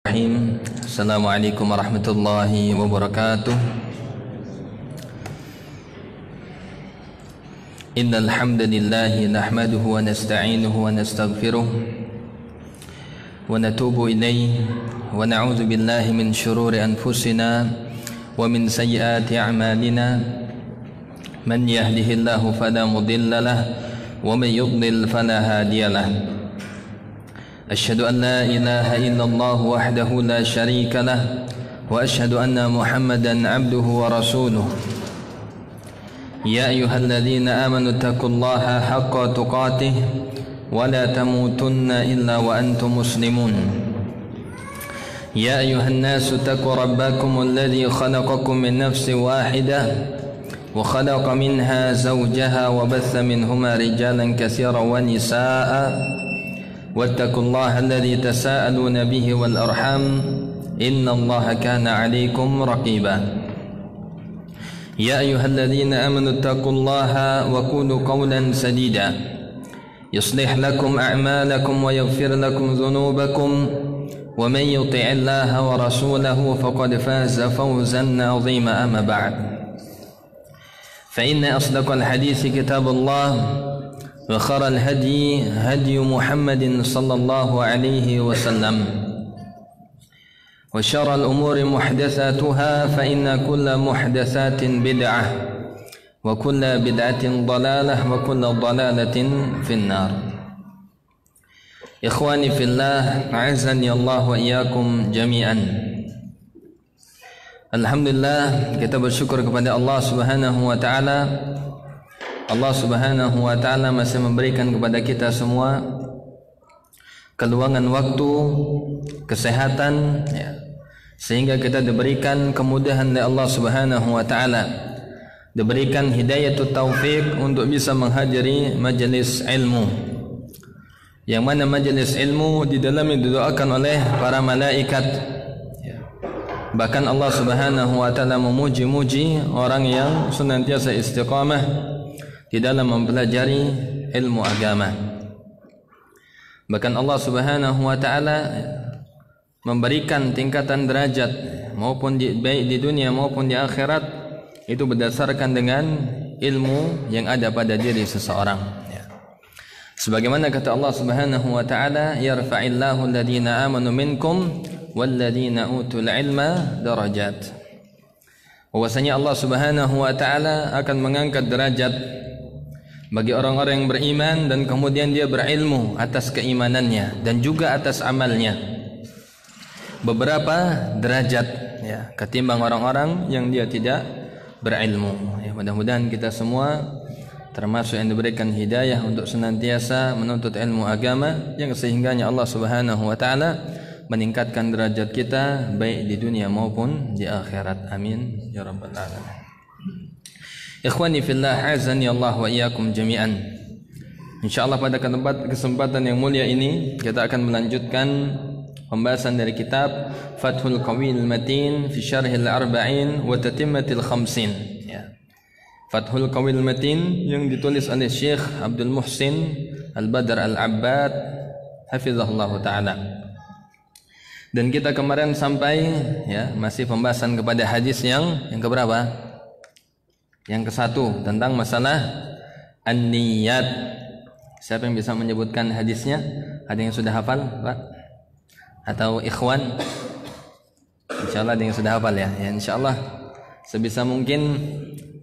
Assalamualaikum warahmatullahi wabarakatuh. Innal hamdalillah nahmaduhu wa nasta'inuhu wa nastaghfiruh wa natubu ilayhi wa na'udzu billahi min shururi anfusina wa min sayyiati a'malina. Man yahdihillahu fala mudilla lahu wa man yudlil fala hadiya lahu. أشهد أن لا إله إلا الله وحده لا شريك له وأشهد أن محمدا عبده ورسوله. يا أيها الذين آمنوا اتقوا الله حق تقاته ولا تموتن إلا وأنتم مسلمون. يا أيها الناس اتقوا ربكم الذي خلقكم من نفس واحدة وخلق منها زوجها وبث منهما رجالا كثيرا ونساء واتقوا الله الذي تساءلون به والأرحام إن الله كان عليكم رقيبا. يا أيها الذين آمنوا اتقوا الله وقولوا قولا سديدا يصلح لكم أعمالكم ويغفر لكم ذنوبكم ومن يطع الله ورسوله فقد فاز فوزا عظيما. أما بعد فإن أصدق الحديث كتاب الله وخير الهدي هدي محمد صلى الله عليه وسلم وشر الأمور محدثاتها فإن كل محدثات بدعة وكل بدعة ضلالة وكل ضلالة في النار. إخواني في الله أعزني الله وإياكم جميعا. Alhamdulillah, kita bersyukur kepada Allah Subhanahu wa taala. Allah Subhanahu wa taala masih memberikan kepada kita semua keluangan waktu, kesehatan, ya, sehingga kita diberikan kemudahan dari Allah Subhanahu wa taala, diberikan hidayatut taufik untuk bisa menghadiri majelis ilmu, yang mana majelis ilmu di dalamnya didoakan oleh para malaikat, ya. Bahkan Allah Subhanahu wa taala memuji-muji orang yang senantiasa istiqamah di dalam mempelajari ilmu agama. Bahkan Allah Subhanahu wa taala memberikan tingkatan derajat maupun baik di dunia maupun di akhirat itu berdasarkan dengan ilmu yang ada pada diri seseorang, ya. Sebagaimana kata Allah Subhanahu wa taala, yarfa'illahu alladhina amanu minkum walladhina utul ilma darajat. Bahwasanya Allah Subhanahu wa taala akan mengangkat derajat bagi orang-orang yang beriman dan kemudian dia berilmu atas keimanannya dan juga atas amalnya, beberapa derajat, ya, ketimbang orang-orang yang dia tidak berilmu, ya. Mudah-mudahan kita semua termasuk yang diberikan hidayah untuk senantiasa menuntut ilmu agama yang sehingganya Allah Subhanahu wa taala meningkatkan derajat kita baik di dunia maupun di akhirat. Amin ya rabbal alamin. Ikhwani fillah, azani Allah wa iyyakum jami'an. Insyaallah pada kesempatan yang mulia ini kita akan melanjutkan pembahasan dari kitab Fathul Qawiyil Matin fi Syarhil Arba'in wa Tatimmatil Khamsin, ya. Fathul Qawiyil Matin yang ditulis oleh Syekh Abdul Muhsin Al-Badr Al-Abbad hafizahullah taala. Dan kita kemarin sampai, ya, masih pembahasan kepada hadis yang keberapa? Yang ke-1 tentang masalah an-niyat. Siapa yang bisa menyebutkan hadisnya? Ada yang sudah hafal, Pak? Atau ikhwan? Insyaallah ada yang sudah hafal, ya. Ya, insyaallah sebisa mungkin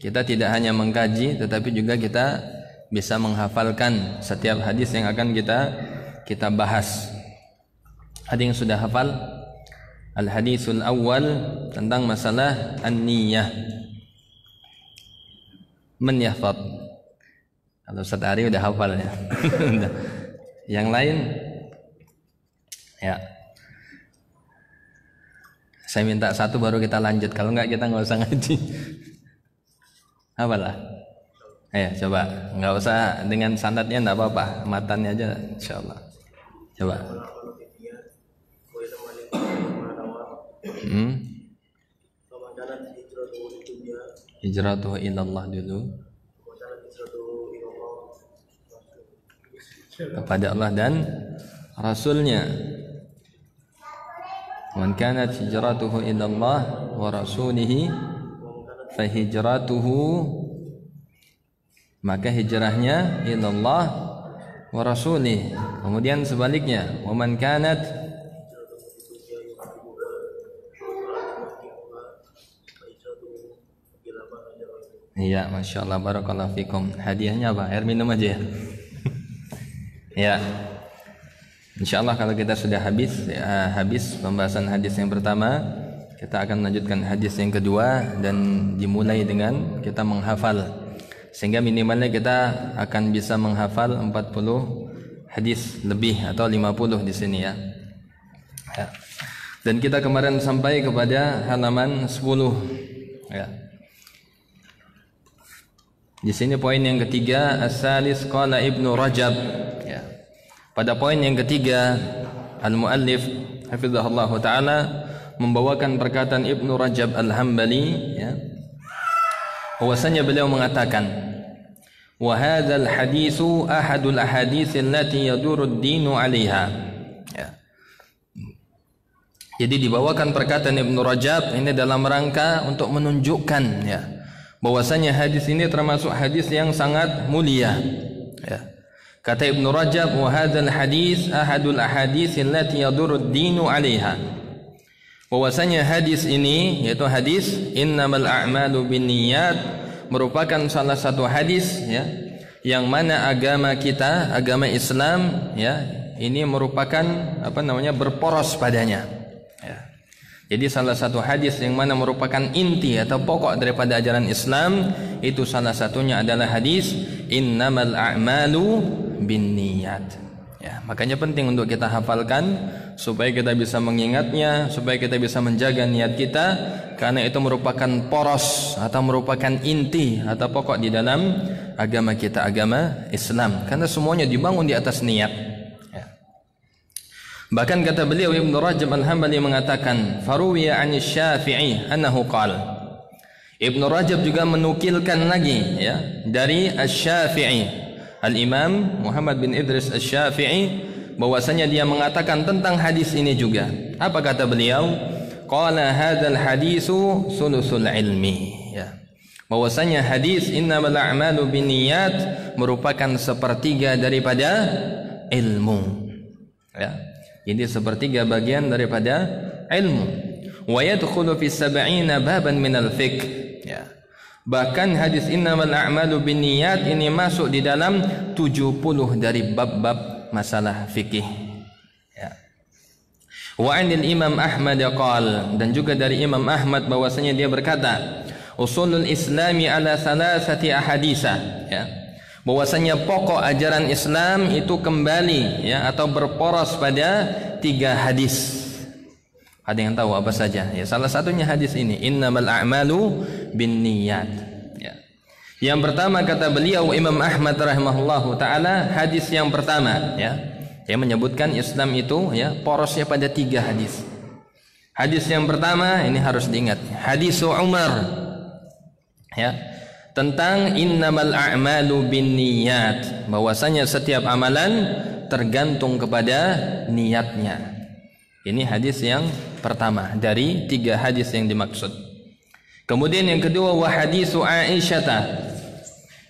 kita tidak hanya mengkaji tetapi juga kita bisa menghafalkan setiap hadis yang akan kita bahas. Ada yang sudah hafal? Al-hadisul awwal tentang masalah an-niyah. Man yahfad? Kalau Ustaz Ari udah hafal, ya. Yang lain, ya, saya minta satu baru kita lanjut. Kalau enggak kita nggak usah ngaji. Hafal lah. Ayo coba, nggak usah dengan sanadnya, enggak apa-apa, matannya aja insyaallah. Coba. Hijratuhu ilallah dulu, kepada Allah dan Rasulnya. Man kanat hijratuhu ila Allah wa rasulih fa hijratuhu, maka hijrahnya ila Allah wa rasulih. Kemudian sebaliknya, wa man kanat, iya, Masya Allah, barakallahu fikum. Hadiahnya apa? Air minum aja ya. Ya, insya Allah kalau kita sudah habis pembahasan hadis yang pertama, kita akan melanjutkan hadis yang kedua dan dimulai dengan kita menghafal, sehingga minimalnya kita akan bisa menghafal 40 hadis lebih atau 50 di sini ya. Ya. Dan kita kemarin sampai kepada halaman 10 ya. Di sini poin yang ketiga, as-salis qala Ibnu Rajab ya. Pada poin yang ketiga, al-muallif hafizahullah taala membawakan perkataan Ibnu Rajab Al-Hambali ya. Bahwasanya beliau mengatakan, wa hadzal haditsu ahadul ahadits allati yaduru ad-dinu 'alaiha. Ya. Jadi dibawakan perkataan Ibnu Rajab ini dalam rangka untuk menunjukkan ya, bahwasanya hadis ini termasuk hadis yang sangat mulia ya. Kata Ibnu Rajab, wa hadzal hadis ahadul ahadits allati yaduru ad-dinu 'alaiha. Bahwasanya hadis ini, yaitu hadis innamal a'malu binniyat, merupakan salah satu hadis ya, yang mana agama kita, agama Islam ya, ini merupakan berporos padanya ya. Jadi salah satu hadis yang mana merupakan inti atau pokok daripada ajaran Islam, itu salah satunya adalah hadis innamal a'malu binniyat ya. Makanya penting untuk kita hafalkan supaya kita bisa mengingatnya, supaya kita bisa menjaga niat kita, karena itu merupakan poros atau merupakan inti atau pokok di dalam agama kita, agama Islam, karena semuanya dibangun di atas niat ya. Bahkan kata beliau Ibnu Rajab Al-Hambali mengatakan, faruwiya 'an Syafi'i annahu qala. Ibnu Rajab juga menukilkan lagi ya dari Asy-Syafi'i, Al-Imam Muhammad bin Idris Asy-Syafi'i, bahwasanya dia mengatakan tentang hadis ini juga. Apa kata beliau? Qala hadzal hadisu sulusul ilmi ya. Bahwasanya hadis innamal a'malu binniyat merupakan sepertiga daripada ilmu ya. Jadi sepertiga bagian daripada ilmu. Wa yadkhulu fi 70 baban minal fiqh ya. Bahkan hadis innamal a'malu binniyat ini masuk di dalam 70 dari bab-bab masalah fikih ya. Wa 'anil Imam Ahmad qala, dan juga dari Imam Ahmad bahwasanya dia berkata, usulul islami ala thalathati ahaditsa ya. Bahwasanya pokok ajaran Islam itu kembali ya, atau berporos pada 3 hadis. Ada yang tahu apa saja? Ya, salah satunya hadis ini, innamal a'malu binniyat ya. Yang pertama kata beliau Imam Ahmad rahimahullahu taala, hadis yang pertama ya, yang menyebutkan Islam itu ya porosnya pada 3 hadis. Hadis yang pertama ini harus diingat, hadis Umar ya, tentang innamal a'malu binniyat, bahwasanya setiap amalan tergantung kepada niatnya. Ini hadis yang pertama dari 3 hadis yang dimaksud. Kemudian yang kedua, wa hadisu Aisyah.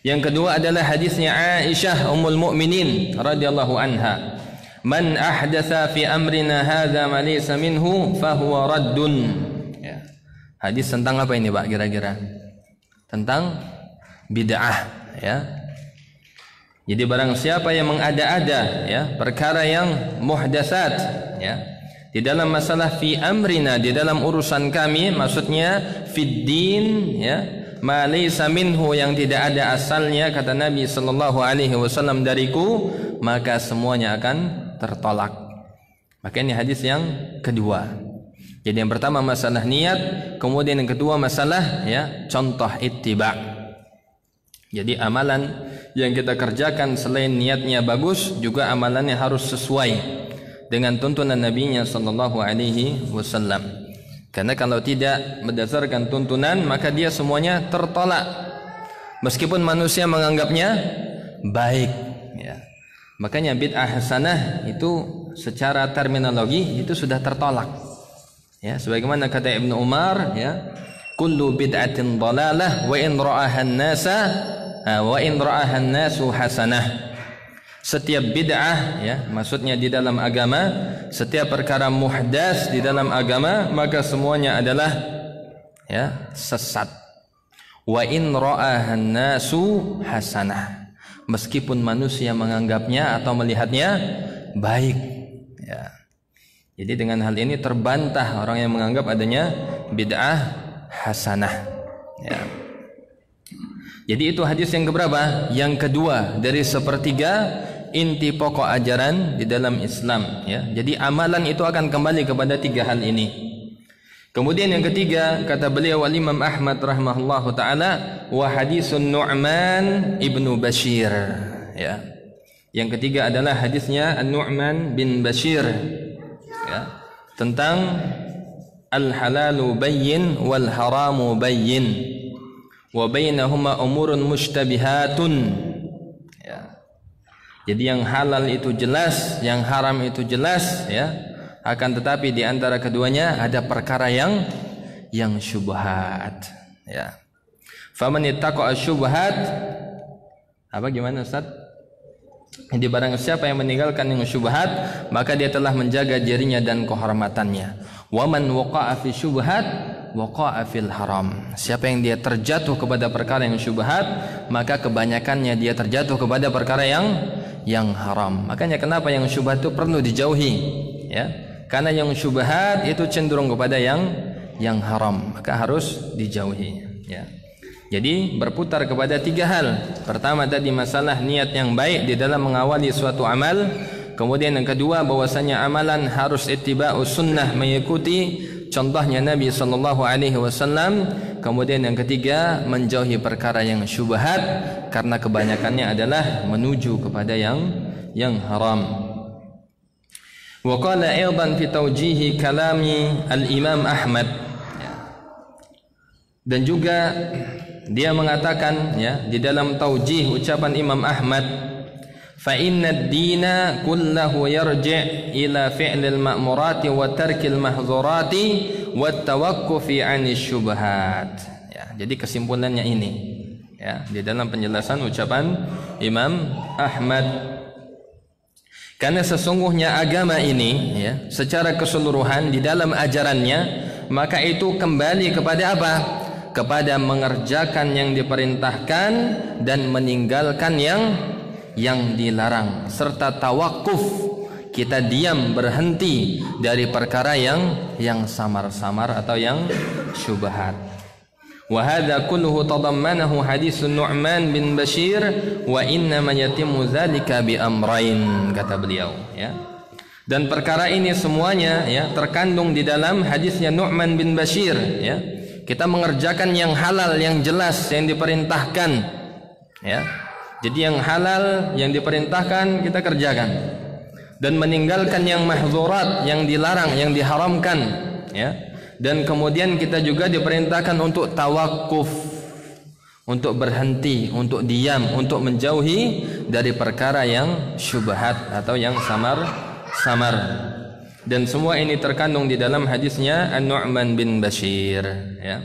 Yang kedua adalah hadisnya Aisyah Ummul Mukminin radhiyallahu anha. Man ahdatsa fi amrina hadza ma laysa minhu fahuwa raddun. Ya. Hadis tentang apa ini, Pak, kira-kira? Tentang bid'ah ya. Jadi barang siapa yang mengada-ada ya perkara yang muhdatsat ya, di dalam masalah fi amrina, di dalam urusan kami, maksudnya fid din ya, ma laysa minhu, yang tidak ada asalnya, kata Nabi sallallahu alaihi wasallam, dariku, maka semuanya akan tertolak. Maka ini hadis yang kedua. Jadi yang pertama masalah niat, kemudian yang kedua masalah ya contoh ittiba. Jadi amalan yang kita kerjakan selain niatnya bagus, juga amalannya harus sesuai dengan tuntunan Nabi-Nya sallallahu alaihi wasallam. Karena kalau tidak berdasarkan tuntunan, maka dia semuanya tertolak. Meskipun manusia menganggapnya baik ya. Makanya bid'ah hasanah itu secara terminologi itu sudah tertolak Ya, sebagaimana kata Ibnu Umar, ya, kullu bid'atin dhalalah wa in ra'aha an-nasu hasanah. Setiap bid'ah, ya, maksudnya di dalam agama, setiap perkara muhdas di dalam agama, maka semuanya adalah, ya, sesat. Wa in ra'aha an-nasu hasanah. Meskipun manusia menganggapnya atau melihatnya baik, ya. Jadi dengan hal ini terbantah orang yang menganggap adanya bid'ah hasanah. Ya. Jadi itu hadis yang keberapa? Yang kedua dari sepertiga inti pokok ajaran di dalam Islam. Ya. Jadi amalan itu akan kembali kepada tiga hal ini. Kemudian yang ketiga kata beliau Imam Ahmad rahimahullahu taala, wa hadisun Nu'man ibnu Bashir. Ya. Yang ketiga adalah hadisnya An-Nu'man bin Bashir. Ya, tentang al-halalu bayyin wal haramu bayyin wa bainahuma umurun mushtabihatun. Ya. Jadi yang halal itu jelas, yang haram itu jelas, ya. Akan tetapi di antara keduanya ada perkara yang syubhat, ya. Faman ittaqa asy-syubhat, apa gimana Ustaz? Jadi barang siapa yang meninggalkan yang syubhat, maka dia telah menjaga dirinya dan kehormatannya. Wa man waqa'a fi syubhat waqa'a fil haram. Siapa yang dia terjatuh kepada perkara yang syubhat, maka kebanyakannya dia terjatuh kepada perkara yang haram. Makanya kenapa yang syubhat itu perlu dijauhi, ya. Karena yang syubhat itu cenderung kepada yang haram, maka harus dijauhi, ya. Jadi berputar kepada tiga hal. Pertama tadi masalah niat yang baik di dalam mengawali suatu amal. Kemudian yang kedua bahwasanya amalan harus ittiba'us sunnah, mengikuti contohnya Nabi sallallahu alaihi wasallam. Kemudian yang ketiga menjauhi perkara yang syubhat karena kebanyakannya adalah menuju kepada yang haram. Wa qala aidan fi tawjihi kalami al-Imam Ahmad. Dan juga dia mengatakan, ya, di dalam taujih ucapan Imam Ahmad, fa innad dina kullahu yarji' ila fi'lil ma'murati wa tarkil mahdzurati wa tawaqqufi 'anil syubhat. Ya, jadi kesimpulannya ini, ya, di dalam penjelasan ucapan Imam Ahmad. Karena sesungguhnya agama ini, ya, secara keseluruhan di dalam ajarannya, maka itu kembali kepada apa? Kepada mengerjakan yang diperintahkan dan meninggalkan yang dilarang, serta tawakuf, kita diam berhenti dari perkara yang samar-samar atau yang syubhat. Wa hadza kulluhu tadammanahu hadis Nu'man bin Bashir wa inna ma yatimmu dzalika bi amrayn, kata beliau, ya. Dan perkara ini semuanya, ya, terkandung di dalam hadisnya Nu'man bin Bashir, ya. Kita mengerjakan yang halal, yang jelas, yang diperintahkan, ya. Jadi yang halal, yang diperintahkan kita kerjakan, dan meninggalkan yang mahzurat, yang dilarang, yang diharamkan, ya. Dan kemudian kita juga diperintahkan untuk tawakuf, untuk berhenti, untuk diam, untuk menjauhi dari perkara yang syubhat atau yang samar-samar. Dan semua ini terkandung di dalam hadisnya An-Nu'man bin Bashir, ya.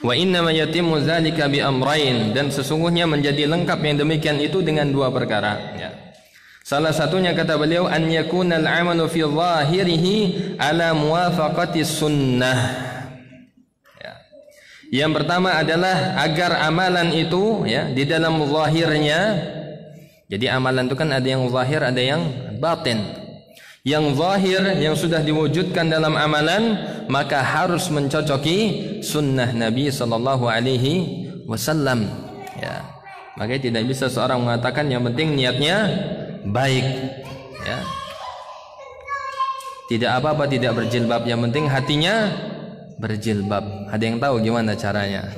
Wa inna ma yatimmu dzalika bi amrayn, dan sesungguhnya menjadi lengkap yang demikian itu dengan dua perkara, ya. Salah satunya kata beliau an yakuna al-'amalu fi dhahirihi ala muwafaqati sunnah. Ya. Yang pertama adalah agar amalan itu, ya, di dalam zahirnya. Jadi amalan itu kan ada yang zahir, ada yang batin. Yang zahir yang sudah diwujudkan dalam amalan maka harus mencocoki sunnah Nabi sallallahu alaihi wasallam, ya. Maka tidak bisa seorang mengatakan yang penting niatnya baik, ya. Tidak apa-apa tidak berjilbab, yang penting hatinya berjilbab. Ada yang tahu gimana caranya?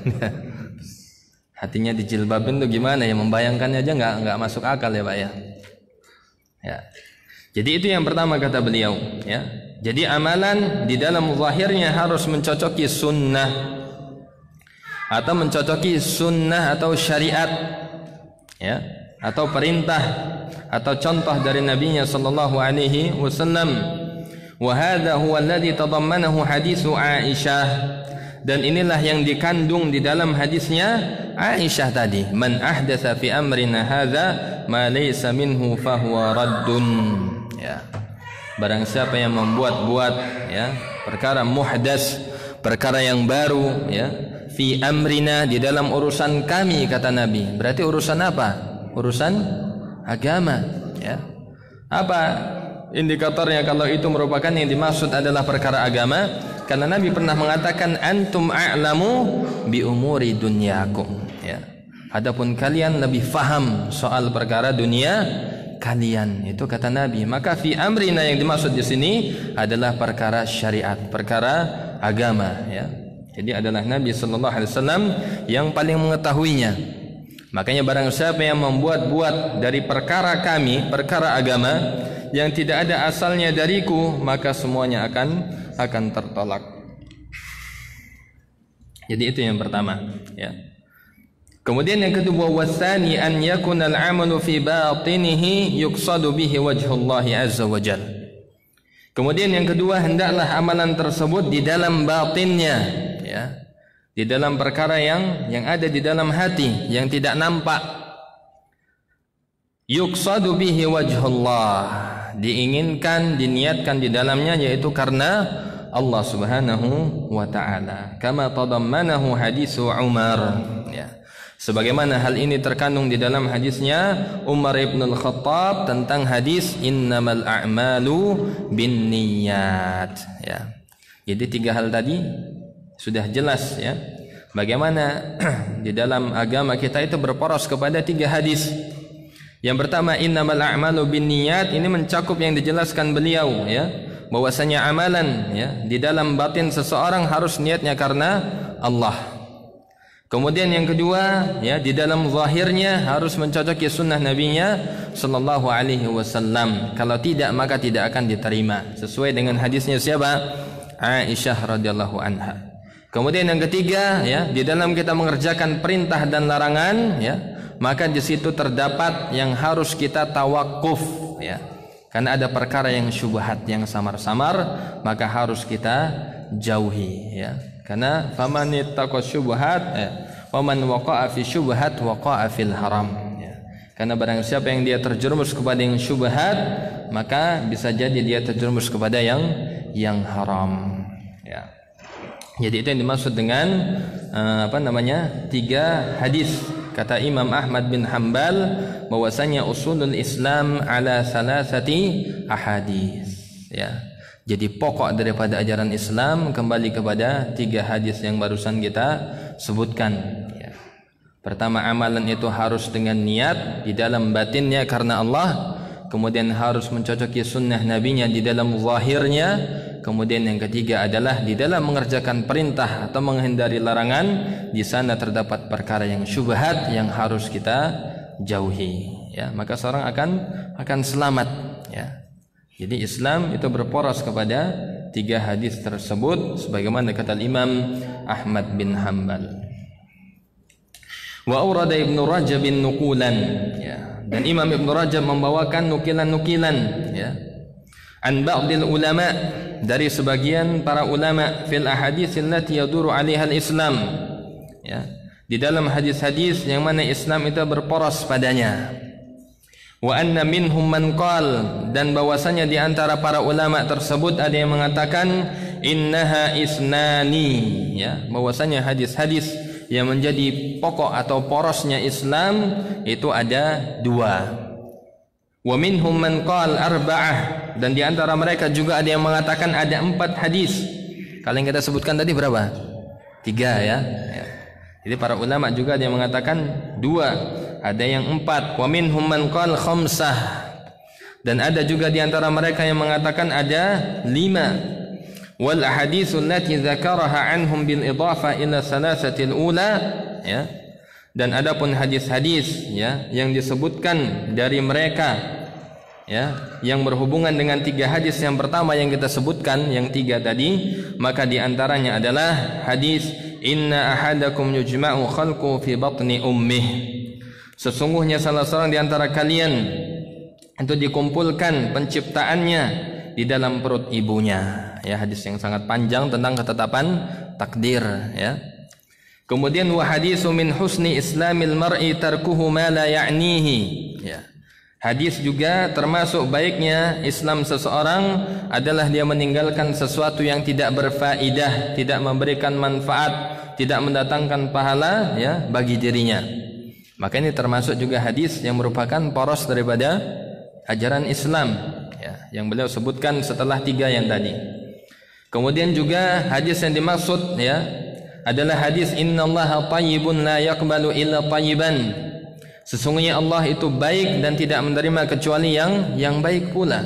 Hatinya dijilbabin itu gimana ya? Membayangkannya aja nggak masuk akal, ya Pak, ya. Ya. Jadi itu yang pertama kata beliau, ya. Jadi amalan di dalam zahirnya harus mencocoki sunnah atau mencocoki sunnah atau syariat, ya, atau perintah atau contoh dari Nabi-Nya sallallahu alaihi wasallam. Wa hadha huwa alladhi tadammanahu haditsu Aisyah, dan inilah yang dikandung di dalam hadisnya Aisyah tadi, man ahdatsa fi amrina hadza ma laysa minhu fahuwa raddun, ya. Barang siapa yang membuat-buat, ya, perkara muhdas, perkara yang baru, ya, fi amrina, di dalam urusan kami, kata Nabi. Berarti urusan apa? Urusan agama, ya. Apa indikatornya kalau itu merupakan yang dimaksud adalah perkara agama? Karena Nabi pernah mengatakan antum a'lamu bi umuri dunyakum, ya. Adapun kalian lebih faham soal perkara dunia kalian, itu kata Nabi. Maka fi amrina yang dimaksud di sini adalah perkara syariat, perkara agama, ya. Jadi adalah Nabi sallallahu alaihi wasallam yang paling mengetahuinya. Makanya barang siapa yang membuat-buat dari perkara kami, perkara agama yang tidak ada asalnya dariku, maka semuanya akan tertolak. Jadi itu yang pertama, ya. Kemudian yang kedua, wasani an yakuna al-amalu fi batinihi yuqsadu bihi wajhullahi azza wa jalla. Kemudian yang kedua, hendaklah amalan tersebut di dalam batinnya, ya. Di dalam perkara yang ada di dalam hati, yang tidak nampak. Yuqsadu bihi wajhullah, diinginkan, diniatkan di dalamnya, yaitu karena Allah Subhanahu wa taala. Kama tadammanahu hadisu Umar, ya. Sebagaimana hal ini terkandung di dalam hadisnya Umar ibn al-Khattab tentang hadis innamal a'malu binniyat, ya. Jadi tiga hal tadi sudah jelas, ya. Bagaimana di dalam agama kita itu berporos kepada tiga hadis. Yang pertama innamal a'malu binniyat, ini mencakup yang dijelaskan beliau, ya, bahwasanya amalan, ya, di dalam batin seseorang harus niatnya karena Allah. Kemudian yang kedua, ya, di dalam zahirnya harus mencocoki sunnah nabinya sallallahu alaihi wasallam. Kalau tidak, maka tidak akan diterima. Sesuai dengan hadisnya siapa? Aisyah radhiyallahu anha. Kemudian yang ketiga, ya, di dalam kita mengerjakan perintah dan larangan, ya, maka di situ terdapat yang harus kita tawakuf, ya. Karena ada perkara yang syubhat, yang samar-samar, maka harus kita jauhi, ya. Karena faman ittaqa syubhat, wa man waqa'a fi syubhat waqa'a fil haram, ya. Karena barang siapa yang dia terjerumus kepada yang syubhat, maka bisa jadi dia terjerumus kepada yang haram, ya. Jadi itu yang dimaksud dengan tiga hadis. Kata Imam Ahmad bin Hanbal bahwasanya usulul Islam ala salasati ahadits, ya. Jadi pokok daripada ajaran Islam kembali kepada tiga hadis yang barusan kita sebutkan, ya. Pertama, amalan itu harus dengan niat di dalam batinnya karena Allah. Kemudian harus mencocoki sunnah nabinya di dalam zahirnya. Kemudian yang ketiga adalah di dalam mengerjakan perintah atau menghindari larangan, di sana terdapat perkara yang syubhat yang harus kita jauhi, ya. Maka seorang akan selamat, ya. Jadi Islam itu berporos kepada tiga hadis tersebut sebagaimana kata Imam Ahmad bin Hanbal. Wa awrada Ibnu Rajab bin nuqulan, ya. Dan Imam Ibnu Rajab membawakan nukilan-nukilan, ya, an ba'dil ulama, dari sebagian para ulama, fil ahadits allati yaduru 'alaiha al-Islam, ya, di dalam hadis-hadis yang mana Islam itu berporos padanya. Wa anna minhum man qal, dan bahwasanya di antara para ulama tersebut ada yang mengatakan innaha isnani, ya, bahwasanya hadis-hadis yang menjadi pokok atau porosnya Islam itu ada dua. Wa minhum man qal arba'ah, dan di antara mereka juga ada yang mengatakan ada 4 hadis. Kalau yang kita sebutkan tadi berapa? 3, ya. Jadi para ulama juga ada yang mengatakan 2, ada yang 4. Wa minhum man qal khamsah, dan ada juga di antara mereka yang mengatakan ada 5. Wal ahaditsul lati dzakaraha anhum bil idafa ila salasatil ula, ya. Dan adapun hadis-hadis, ya, yang disebutkan dari mereka, ya, yang berhubungan dengan 3 hadis yang pertama yang kita sebutkan, yang 3 tadi, maka di antaranya adalah hadis inna ahadakum yujma'u khalqu fi batni ummih, sesungguhnya salah seorang di antara kalian itu dikumpulkan penciptaannya di dalam perut ibunya. Ya, hadis yang sangat panjang tentang ketetapan takdir, ya. Kemudian wa hadisu min husni islamil mar'i tarkuhu ma la ya'nihi. Ya. Hadis juga termasuk baiknya Islam seseorang adalah dia meninggalkan sesuatu yang tidak berfaedah, tidak memberikan manfaat, tidak mendatangkan pahala, ya, bagi dirinya. Maka ini termasuk juga hadis yang merupakan poros daripada ajaran Islam, ya, yang beliau sebutkan setelah 3 yang tadi. Kemudian juga hadis yang dimaksud, ya, adalah hadis innallaha thayyibun la yaqbalu illa thayyiban. Sesungguhnya Allah itu baik dan tidak menerima kecuali yang baik pula.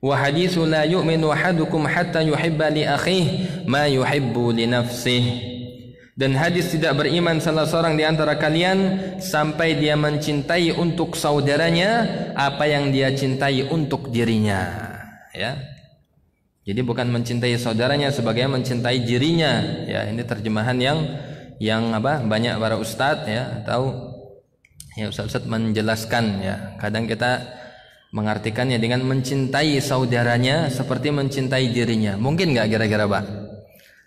Wa haditsu la yu'minu ahadukum hatta yuhibba li akhihi ma yuhibbu li nafsihi. Dan hadis tidak beriman salah seorang di antara kalian sampai dia mencintai untuk saudaranya apa yang dia cintai untuk dirinya, ya. Jadi bukan mencintai saudaranya sebagai mencintai dirinya, ya. Ini terjemahan yang banyak para ustadz, ya, atau ya ustadz menjelaskan, ya. Kadang kita mengartikannya dengan mencintai saudaranya seperti mencintai dirinya. Mungkin nggak kira-kira, Pak?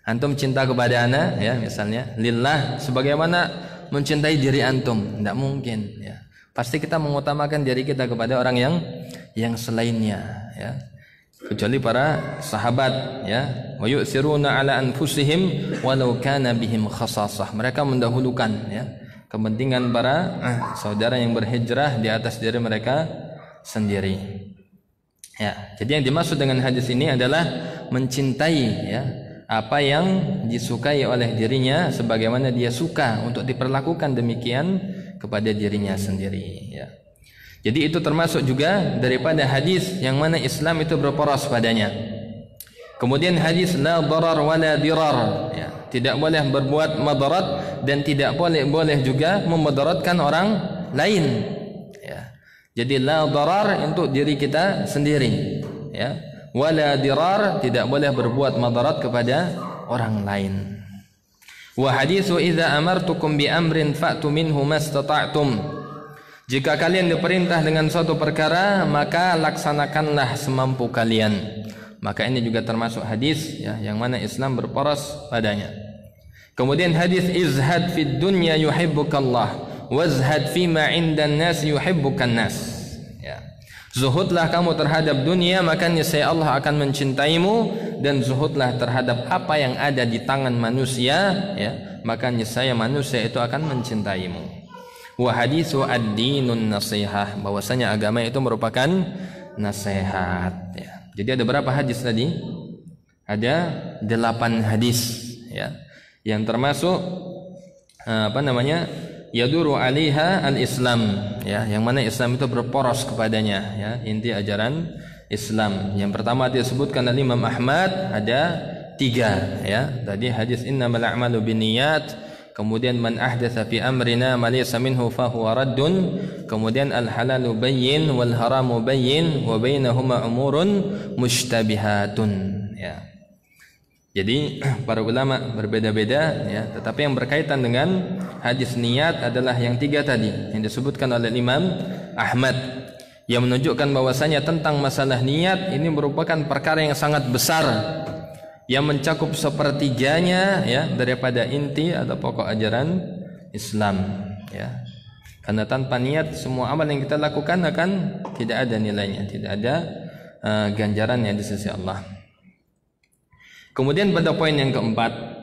Antum cinta kepada ana, ya, misalnya lillah sebagaimana mencintai diri antum? Tidak mungkin, ya. Pasti kita mengutamakan diri kita kepada orang yang selainnya, ya. Kecuali para sahabat, ya, wa yu'siruna ala anfusihim walau kana bihim khasasah. Mereka mendahulukan, ya, kepentingan para saudara yang berhijrah di atas diri mereka sendiri. Ya, jadi yang dimaksud dengan hadis ini adalah mencintai, ya, apa yang disukai oleh dirinya sebagaimana dia suka untuk diperlakukan demikian kepada dirinya sendiri, ya. Jadi itu termasuk juga daripada hadis yang mana Islam itu berporos padanya. Kemudian hadis la darar wala dirar, ya, tidak boleh berbuat madarat dan tidak boleh juga memudaratkan orang lain, ya. Jadi la darar untuk diri kita sendiri, ya. Wala dirar, tidak boleh berbuat madarat kepada orang lain. Wa haditsu idza amartukum bi amrin fa'tu minhu mastata'tum. Jika kalian diperintah dengan suatu perkara, maka laksanakanlah semampu kalian. Maka ini juga termasuk hadis, ya, yang mana Islam berporos padanya. Kemudian hadis izhad fid dunya yuhibbukallah wazhad fima 'indan nas yuhibbukan nas. Ya. Zuhudlah kamu terhadap dunia, maka niscaya Allah akan mencintaimu, dan zuhudlah terhadap apa yang ada di tangan manusia, ya, maka niscaya manusia itu akan mencintaimu. Wa haditsu ad-dinun nasihah, bahwasanya agama itu merupakan nasihat, ya. Jadi ada berapa hadis tadi? Ada 8 hadis, ya, yang termasuk yaduru 'alaiha al-Islam, ya, yang mana Islam itu berporos kepadanya, ya, inti ajaran Islam. Yang pertama disebutkan oleh Imam Ahmad ada 3, ya. Tadi hadis innamal a'malu binniyat. Kemudian man ahdatsa fi amrina ma laysa minhu fa huwa raddun. Kemudian al halalu bayyin wal haramu bayyin wa bainahuma umurun mushtabihatun, ya. Jadi para ulama berbeda-beda, ya, tetapi yang berkaitan dengan hadis niat adalah yang 3 tadi yang disebutkan oleh Imam Ahmad, yang menunjukkan bahwasanya tentang masalah niat ini merupakan perkara yang sangat besar, yang mencakup sepertiganya, ya, daripada inti atau pokok ajaran Islam, ya. Karena tanpa niat semua amal yang kita lakukan akan tidak ada nilainya, tidak ada ganjarannya di sisi Allah. Kemudian pada poin yang keempat,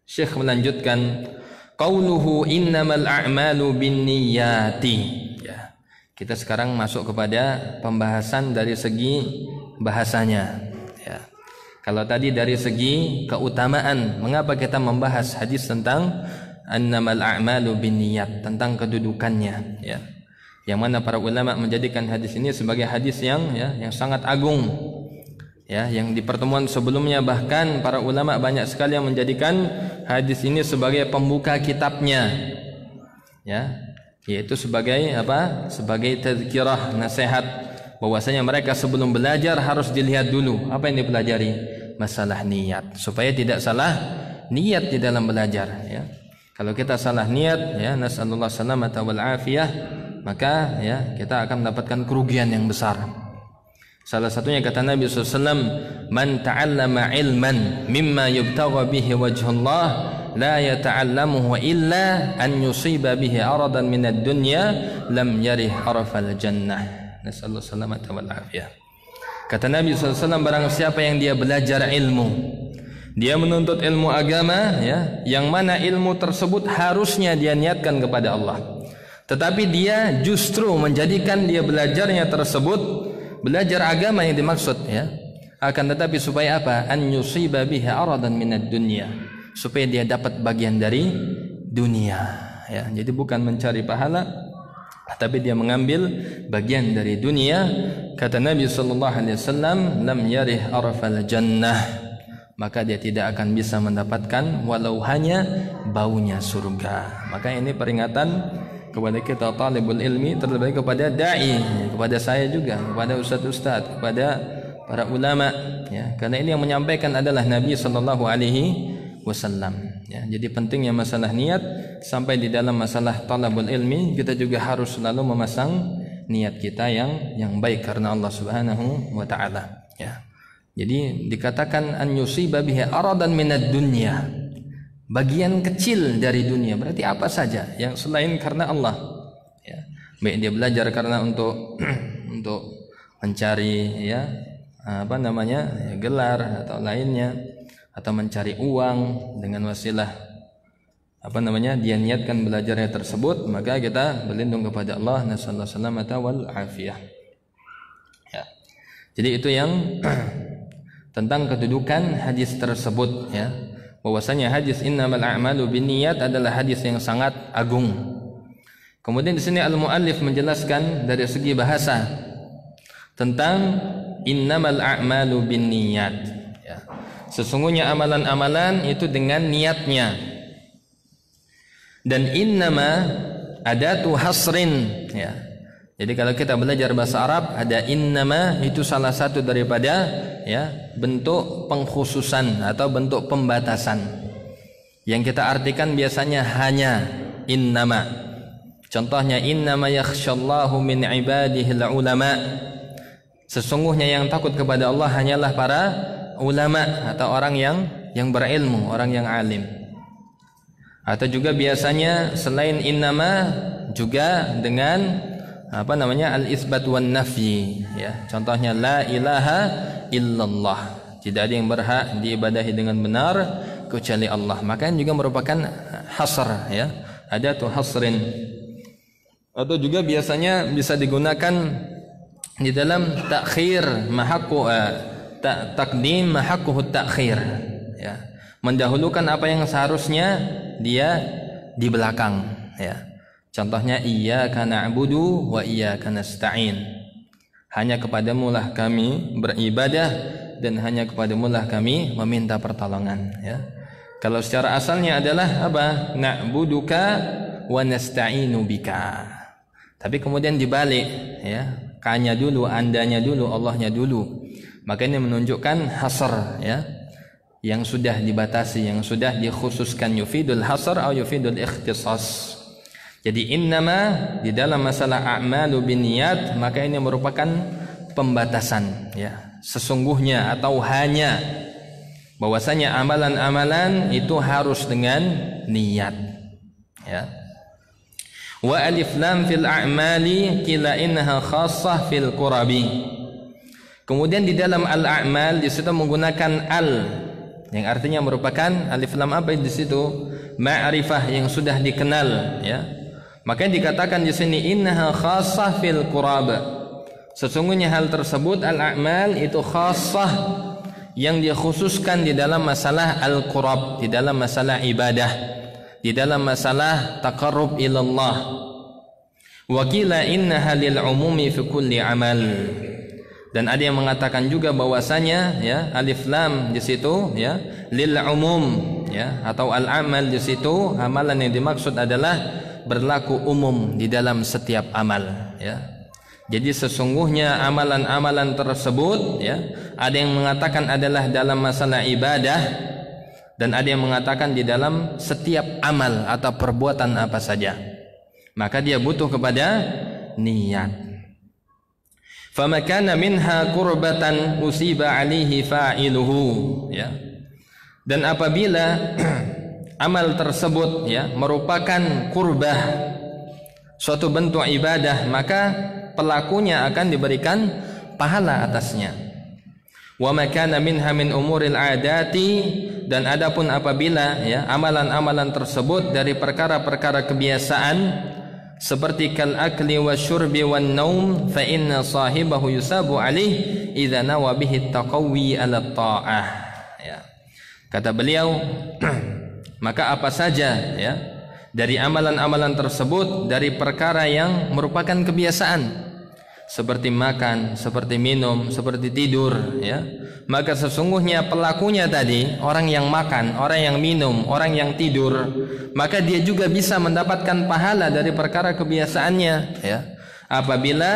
Syekh melanjutkan qauluhu innamal a'malu binniyati, ya. Kita sekarang masuk kepada pembahasan dari segi bahasanya, ya. Kalau tadi dari segi keutamaan, mengapa kita membahas hadis tentang annamal a'malu binniyat, tentang kedudukannya, ya. Yang mana para ulama menjadikan hadis ini sebagai hadis yang sangat agung, ya. Yang di pertemuan sebelumnya bahkan para ulama banyak sekali yang menjadikan hadis ini sebagai pembuka kitabnya, ya, yaitu sebagai apa? Sebagai tazkirah, nasihat, bahwasanya mereka sebelum belajar harus dilihat dulu apa yang dipelajari, masalah niat, supaya tidak salah niat di dalam belajar, ya. Kalau kita salah niat, ya, nasallallahu salamata wal afiyah, maka, ya, kita akan mendapatkan kerugian yang besar. Salah satunya kata Nabi SAW, man ta'allama ilman mimma yubtagha bihi wajhullah la yata'allamuhu illa an yusiba bihi aradan minad dunya lam yarih arafal jannah. Nasallahu salamata wal afiyah. Kata Nabi SAW, barang siapa yang dia belajar ilmu, dia menuntut ilmu agama, ya, yang mana ilmu tersebut harusnya dia niatkan kepada Allah, tetapi dia justru menjadikan dia belajarnya tersebut belajar agama yang dimaksud, ya, akan tetapi supaya apa? An yusiba biha aradan minad dunya, supaya dia dapat bagian dari dunia, ya. Jadi bukan mencari pahala, tapi dia mengambil bagian dari dunia. Kata Nabi sallallahu alaihi wasallam, lam yarih arafal jannah, maka dia tidak akan bisa mendapatkan walau hanya baunya surga. Maka ini peringatan kepada kita talibul ilmi, terlebih kepada dai, kepada saya juga, kepada ustaz-ustaz, kepada para ulama, ya, karena ini yang menyampaikan adalah Nabi sallallahu alaihi wasallam, ya. Jadi pentingnya masalah niat. Sampai di dalam masalah talabul ilmi kita juga harus selalu memasang niat kita yang baik karena Allah Subhanahu wa taala, ya. Jadi dikatakan an yusiba bihi aradan minad dunya, bagian kecil dari dunia, berarti apa saja yang selain karena Allah, ya. Baik dia belajar karena untuk mencari, ya, ya, gelar atau lainnya, atau mencari uang dengan wasilah dia niatkan belajarnya tersebut, maka kita berlindung kepada Allah, nasallahu salamata wal afiyah, ya. Jadi itu yang tentang kedudukan hadis tersebut, ya, bahwasanya hadis innamal a'malu binniyat adalah hadis yang sangat agung. Kemudian di sini al-muallif menjelaskan dari segi bahasa tentang innamal a'malu binniyat, ya. Sesungguhnya amalan-amalan itu dengan niatnya. Dan innama adatu hasrin, ya. Jadi kalau kita belajar bahasa Arab, ada innama, itu salah satu daripada, ya, bentuk pengkhususan atau bentuk pembatasan yang kita artikan biasanya hanya innama. Contohnya innama yakhshallahu min ibadihil ulama, sesungguhnya yang takut kepada Allah hanyalah para ulama atau orang yang berilmu, orang yang alim. Atau juga biasanya selain innama juga dengan al-isbat wan nafyi, ya. Contohnya la ilaha illallah, tidak ada yang berhak diibadahi dengan benar kecuali Allah. Maka juga merupakan hasr, ya, ada tuh hasrin. Atau juga biasanya bisa digunakan di dalam takhir takdim mahaqquhu takhir, ya, mendahulukan apa yang seharusnya dia di belakang, ya. Contohnya iyyaka na'budu wa iyyaka nasta'in, hanya kepadamu lah kami beribadah dan hanya kepadamu lah kami meminta pertolongan, ya. Kalau secara asalnya adalah apa? Na'buduka wa nasta'inu bika. Tapi kemudian dibalik, ya, kanya dulu, andanya dulu, Allahnya dulu. Maka ini menunjukkan hasr, ya, yang sudah dibatasi, yang sudah dikhususkan, yufidul hasr atau yufidul ikhtisas. Jadi innama di dalam masalah a'malu binniyat, maka ini merupakan pembatasan, ya, sesungguhnya atau hanya, bahwasanya amalan-amalan itu harus dengan niat, ya. Wa alif lam fil a'mali kila innaha khassah fil qurabi. Kemudian di dalam al-a'mal di situ menggunakan al yang artinya merupakan alif lam apa di situ? Ma'rifah yang sudah dikenal, ya. Maka dikatakan di sini innaha khassah fil qurab. Sesungguhnya hal tersebut al-a'mal itu khassah yang dikhususkan di dalam masalah al-qurab, di dalam masalah ibadah, di dalam masalah taqarrub ilallah. Wa qila innaha lil umumi fi kulli amal. Dan ada yang mengatakan juga bahwasanya, ya, alif lam di situ, ya, lil umum, ya, atau al-amal di situ amalan yang dimaksud adalah berlaku umum di dalam setiap amal, ya. Jadi sesungguhnya amalan-amalan tersebut, ya, ada yang mengatakan adalah dalam masalah ibadah dan ada yang mengatakan di dalam setiap amal atau perbuatan apa saja. Maka dia butuh kepada niat. famakana minha qurbatan usiba alaihi fa'iluhu, ya. Dan apabila amal tersebut, ya, merupakan qurbah, suatu bentuk ibadah, maka pelakunya akan diberikan pahala atasnya. Wa makana minha min umuril adati, dan adapun apabila, ya, amalan-amalan tersebut dari perkara-perkara kebiasaan seperti kal akli wasyurbi wan naum, fa inna sahibahu yusabu alih idza nawa bihi taqawi ala ta'ah, ya. Kata beliau, maka apa saja, ya, dari amalan-amalan tersebut dari perkara yang merupakan kebiasaan seperti makan, seperti minum, seperti tidur, ya, maka sesungguhnya pelakunya tadi, orang yang makan, orang yang minum, orang yang tidur, maka dia juga bisa mendapatkan pahala dari perkara kebiasaannya, ya, apabila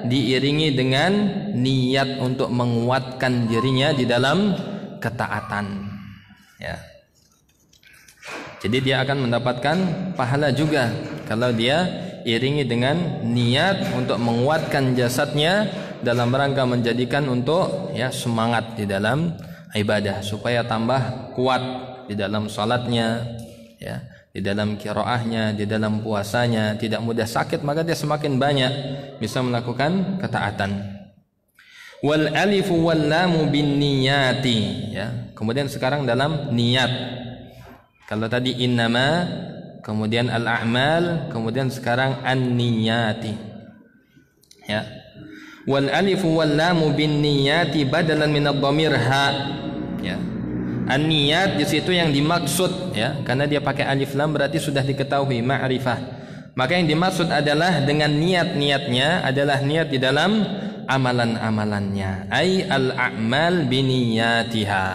diiringi dengan niat untuk menguatkan dirinya di dalam ketaatan, ya. Jadi dia akan mendapatkan pahala juga kalau dia iringi dengan niat untuk menguatkan jasadnya dalam rangka menjadikan untuk, ya, semangat di dalam ibadah supaya tambah kuat di dalam salatnya, ya, di dalam qiraahnya, di dalam puasanya, tidak mudah sakit, maka dia semakin banyak bisa melakukan ketaatan. Wal alifu wal lamu bin niyati, ya. Kemudian sekarang dalam niat. Kalau tadi innama, kemudian al-a'mal, kemudian sekarang an-niyati, ya. Wal alifu wal lamu bin niyati badalan min ad-dhamir ha, ya. An-niyat di situ yang dimaksud, ya, karena dia pakai alif lam berarti sudah diketahui ma'rifah. Maka yang dimaksud adalah dengan niat-niatnya adalah niat di dalam amalan-amalannya, ai al-a'mal biniyatiha,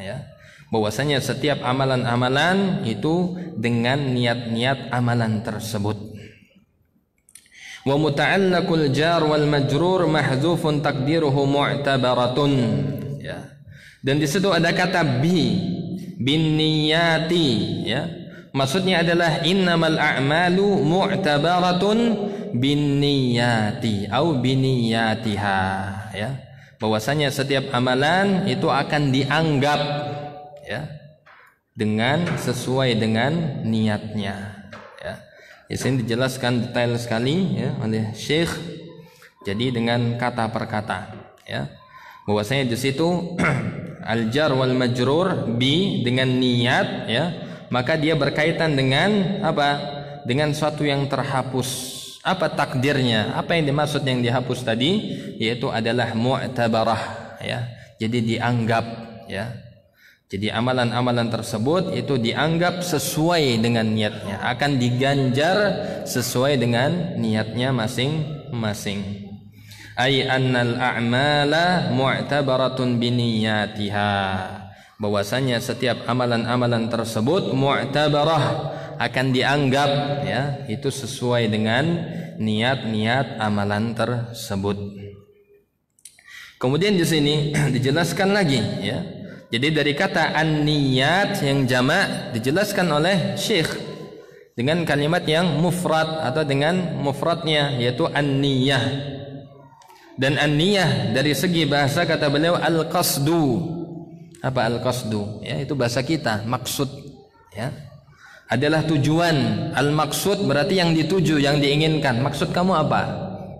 ya. Bahwasanya setiap amalan-amalan itu dengan niat-niat amalan tersebut. Wa muta'allaqul jar wal majrur mahdzufun taqdiruhu mu'tabaratun, ya. Dan di situ ada kata bin niyati, ya. Maksudnya adalah innamal a'malu mu'tabaratun bin niyati au biniyatiha, ya. Bahwasanya setiap amalan itu akan dianggap, ya, dengan sesuai dengan niatnya, ya. Di sini dijelaskan detail sekali, ya, oleh Syekh. Jadi dengan kata per kata, ya, bahwasanya di situ al-jar wal majrur bi dengan niat, ya, maka dia berkaitan dengan apa? Dengan suatu yang terhapus. Apa takdirnya? Apa yang dimaksud yang dihapus tadi? Yaitu adalah mu'tabarah, ya. Jadi dianggap, ya. Jadi amalan-amalan tersebut itu dianggap sesuai dengan niatnya, akan diganjar sesuai dengan niatnya masing-masing. Ai annal a'mala mu'tabaratun biniyatiha. Bahwasanya setiap amalan-amalan tersebut mu'tabarah, akan dianggap, ya, itu sesuai dengan niat-niat amalan tersebut. Kemudian di sini dijelaskan lagi, ya. Jadi dari kata an-niyat yang jamak dijelaskan oleh Syekh dengan kalimat yang mufrad atau dengan mufradnya yaitu an-niyah. Dan an-niyah dari segi bahasa kata beliau al-qasdu. Apa al-qasdu? Ya, itu bahasa kita, maksud, ya. Adalah tujuan. Al-maksud berarti yang dituju, yang diinginkan. Maksud kamu apa?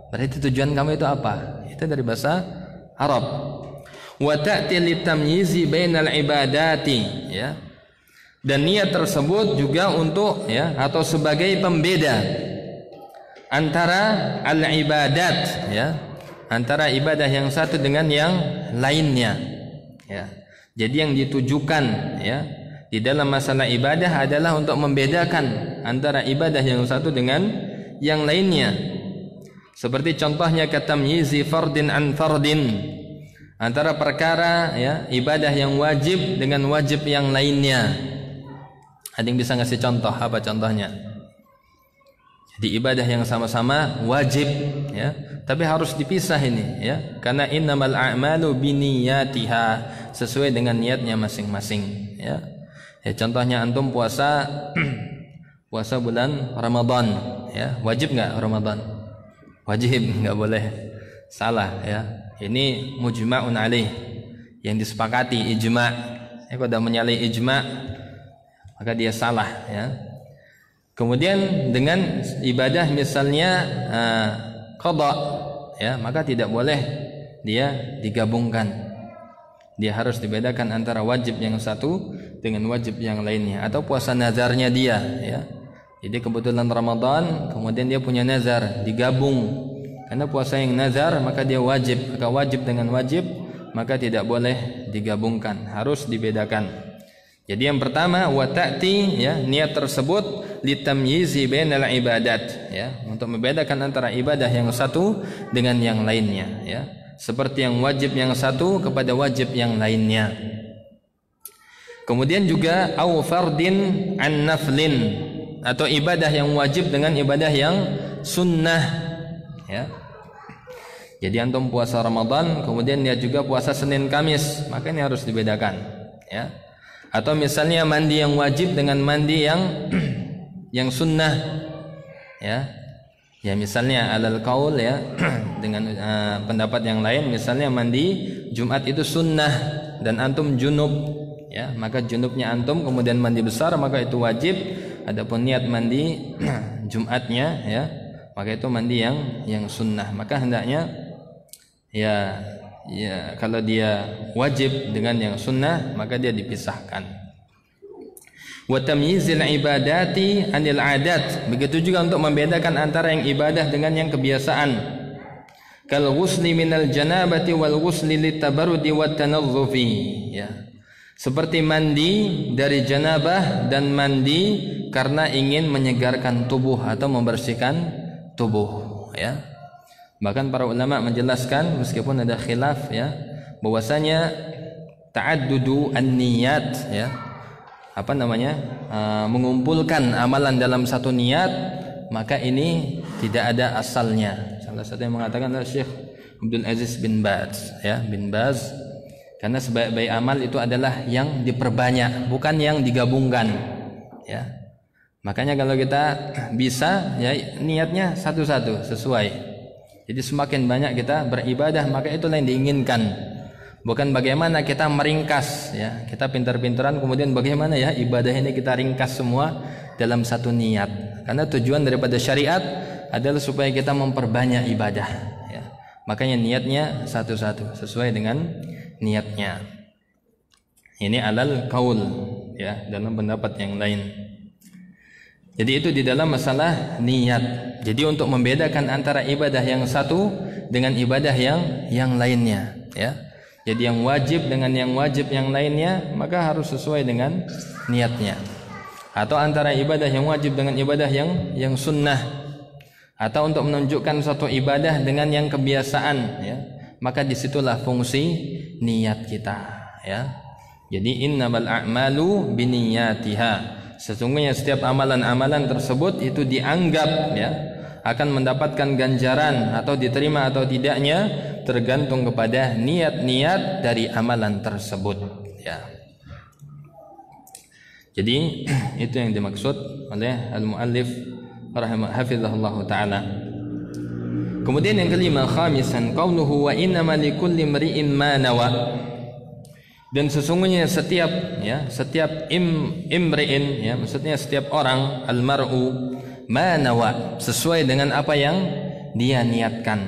Berarti tujuan kamu itu apa? Itu dari bahasa Arab. Wa ta'ti litamyizi bainal ibadati, ya. Dan niat tersebut juga untuk, ya, atau sebagai pembeda antara al-ibadat, ya, antara ibadah yang satu dengan yang lainnya, ya. Jadi yang ditujukan, ya, di dalam masalah ibadah adalah untuk membedakan antara ibadah yang satu dengan yang lainnya. Seperti contohnya katamyizi fardin an fardin, antara perkara, ya, ibadah yang wajib dengan wajib yang lainnya. Ada yang bisa ngasih contoh? Apa contohnya? Jadi ibadah yang sama-sama wajib, ya, tapi harus dipisah ini, ya, karena innamal a'malu biniyatiha, sesuai dengan niatnya masing-masing, ya. Ya, contohnya antum puasa puasa bulan Ramadan, ya, wajib nggak Ramadan? Wajib, nggak boleh salah ya. Ini mujma'un alaih, yang disepakati ijma'. Kalau sudah menyalahi ijma' maka dia salah ya. Kemudian dengan ibadah misalnya qada ya, maka tidak boleh dia digabungkan. Dia harus dibedakan antara wajib yang satu dengan wajib yang lainnya. Atau puasa nazarnya dia ya. Jadi kebetulan Ramadan, kemudian dia punya nazar, digabung. Karena puasa yang nazar maka dia wajib, maka wajib dengan wajib maka tidak boleh digabungkan, harus dibedakan. Jadi yang pertama wa ta'ti ya, niat tersebut litamyizi bainal ibadat ya, untuk membedakan antara ibadah yang satu dengan yang lainnya ya. Seperti yang wajib yang satu kepada wajib yang lainnya. Kemudian juga au fardin an naflin, atau ibadah yang wajib dengan ibadah yang sunnah ya. Jadi antum puasa Ramadan kemudian dia juga puasa Senin Kamis, maka ini harus dibedakan ya. Atau misalnya mandi yang wajib dengan mandi yang yang sunnah ya. Ya misalnya alal qaul ya dengan pendapat yang lain, misalnya mandi Jumat itu sunnah dan antum junub ya, maka junubnya antum kemudian mandi besar maka itu wajib. Adapun niat mandi Jumatnya ya, maka itu mandi yang sunnah. Maka hendaknya ya kalau dia wajib dengan yang sunnah maka dia dipisahkan. Wa tamyizil ibadati anil adat, begitu juga untuk membedakan antara yang ibadah dengan yang kebiasaan. Kal ghusli minal janabati wal ghusli litabarrudi wat tanazzufi ya. Seperti mandi dari janabah dan mandi karena ingin menyegarkan tubuh atau membersihkan tubuh ya. Bahkan para ulama menjelaskan meskipun ada khilaf ya, bahwasanya ta'addudu an-niyat ya, mengumpulkan amalan dalam satu niat, maka ini tidak ada asalnya. Salah satu yang mengatakan adalah Syekh Abdul Aziz bin Baz ya, bin Baz. Karena sebaik-baik amal itu adalah yang diperbanyak, bukan yang digabungkan ya. Makanya kalau kita bisa ya niatnya satu-satu sesuai. Jadi semakin banyak kita beribadah maka itulah yang diinginkan. Bukan bagaimana kita meringkas ya. Kita pintar-pintaran kemudian bagaimana ya ibadah ini kita ringkas semua dalam satu niat. Karena tujuan daripada syariat adalah supaya kita memperbanyak ibadah ya. Makanya niatnya satu-satu sesuai dengan niatnya. Ini alal qaul ya, dalam pendapat yang lain. Jadi itu di dalam masalah niat. Jadi untuk membedakan antara ibadah yang satu dengan ibadah yang lainnya ya. Jadi yang wajib dengan yang wajib yang lainnya maka harus sesuai dengan niatnya. Atau antara ibadah yang wajib dengan ibadah yang sunnah. Atau untuk menunjukkan suatu ibadah dengan yang kebiasaan ya. Maka disitulah fungsi niat kita ya. Jadi innamal a'malu binniyatiha. Sesungguhnya setiap amalan-amalan tersebut itu dianggap ya akan mendapatkan ganjaran atau diterima atau tidaknya tergantung kepada niat-niat dari amalan tersebut ya. Jadi itu yang dimaksud oleh al-muallif rahimahullahu taala. Kemudian yang kelima, khamisan qauluhu wa innama likulli imri'in ma nawa. Dan sesungguhnya setiap imri'in ya, maksudnya setiap orang, al-mar'u ma nawa, sesuai dengan apa yang dia niatkan.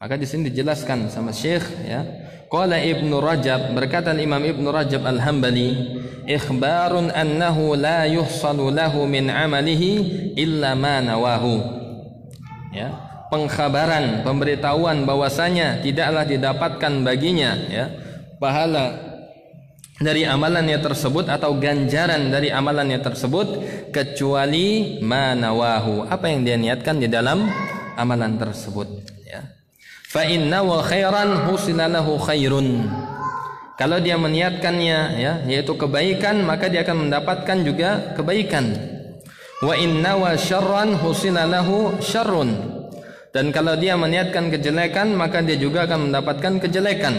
Maka di sini dijelaskan sama Syekh ya. Qala Ibnu Rajab, berkata Imam Ibnu Rajab Al-Hambali, ikhbarun annahu la yuhsalu lahu min amalihi illa ma nawahu. Ya, pengkhabaran, pemberitahuan bahwasanya tidaklah didapatkan baginya ya pahala dari amalannya tersebut atau ganjaran dari amalannya tersebut kecuali ma nawahu, apa yang dia niatkan di dalam amalan tersebut ya. Fa inna wa khairan husila lahu khairun. Kalau dia meniatkannya ya, yaitu kebaikan, maka dia akan mendapatkan juga kebaikan. Wa inna wa syarran husila lahu syarrun. Dan kalau dia meniatkan kejelekan, maka dia juga akan mendapatkan kejelekan.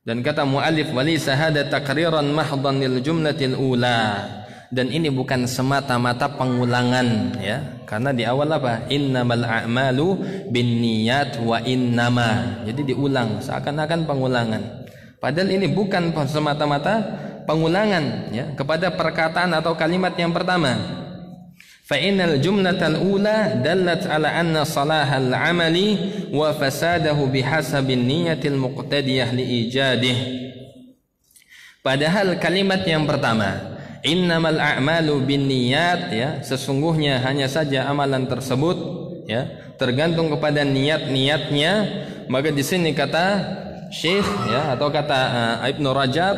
Dan kata muallif, walisa hada taqriran mahdhan lil jumlatil ula. dan ini bukan semata-mata pengulangan ya, karena di awal apa, innamal a'malu binniyat wa innama, jadi diulang seakan-akan pengulangan, padahal ini bukan semata-mata pengulangan ya kepada perkataan atau kalimat yang pertama. Fa innal jumlatal ula dallat ala anna salahal amali wa fasadahu bihasabin niyatil muqtadiyah li ijadih. Padahal kalimat yang pertama, innamal a'malu binniyat ya, sesungguhnya hanya saja amalan tersebut ya tergantung kepada niat-niatnya, maka di sini kata Syekh ya atau kata Ibnu Rajab,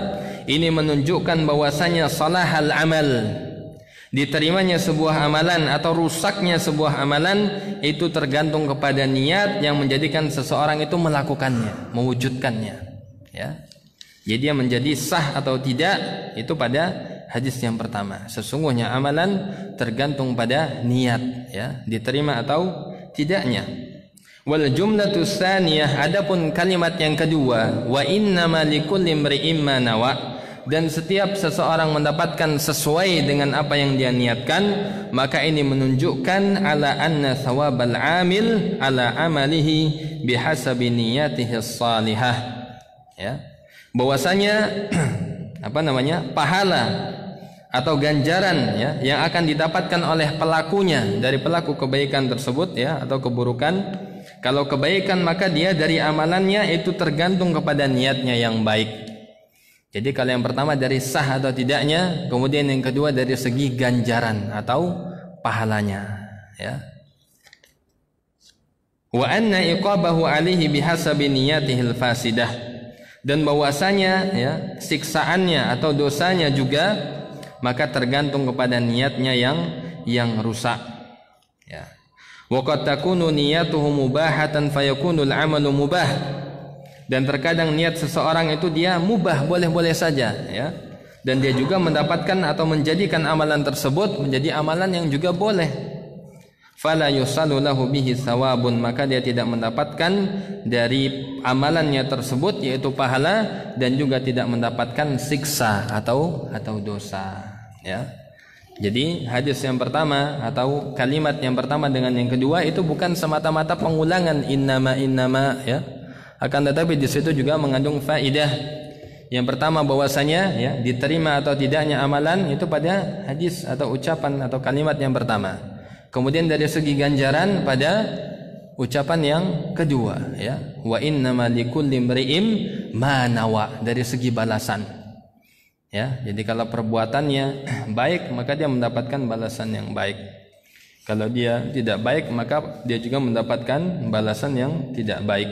ini menunjukkan bahwasanya salahal amal, diterimanya sebuah amalan atau rusaknya sebuah amalan itu tergantung kepada niat yang menjadikan seseorang itu melakukannya, mewujudkannya ya. Jadi yang menjadi sah atau tidak itu pada hadis yang pertama. Sesungguhnya amalan tergantung pada niat ya, diterima atau tidaknya. Wal jumlatu tsaniyah, adapun kalimat yang kedua, wa innama likulli imri'in ma nawa, dan setiap seseorang mendapatkan sesuai dengan apa yang dia niatkan, maka ini menunjukkan ala anna thawabal amil ala amalihi bihasabi niyatihi salihah ya, bahwasanya pahala atau ganjaran ya yang akan didapatkan oleh pelakunya dari pelaku kebaikan tersebut ya atau keburukan. Kalau kebaikan maka dia dari amalannya itu tergantung kepada niatnya yang baik. Jadi kalau yang pertama dari sah atau tidaknya, kemudian yang kedua dari segi ganjaran atau pahalanya ya. Wa anna iqabahu alaihi bihasabi niyatihil fasidah, dan bahwasanya ya siksaannya atau dosanya juga maka tergantung kepada niatnya yang rusak ya. Wa qad takunu niyatuhu mubahatan fayakunul amalu mubah, dan terkadang niat seseorang itu dia mubah, boleh-boleh saja ya, dan dia juga mendapatkan atau menjadikan amalan tersebut menjadi amalan yang juga boleh. Fala yusallu lahu bihi thawabun, maka dia tidak mendapatkan dari amalannya tersebut yaitu pahala, dan juga tidak mendapatkan siksa atau dosa ya. Jadi hadis yang pertama atau kalimat yang pertama dengan yang kedua itu bukan semata-mata pengulangan innama ya, akan tetapi di situ juga mengandung faidah. Yang pertama bahwasanya ya diterima atau tidaknya amalan itu pada hadis atau ucapan atau kalimat yang pertama. Kemudian dari segi ganjaran pada ucapan yang kedua ya, wa innama likulli imri'in ma nawa, dari segi balasan ya. Jadi kalau perbuatannya baik maka dia mendapatkan balasan yang baik, kalau dia tidak baik maka dia juga mendapatkan balasan yang tidak baik.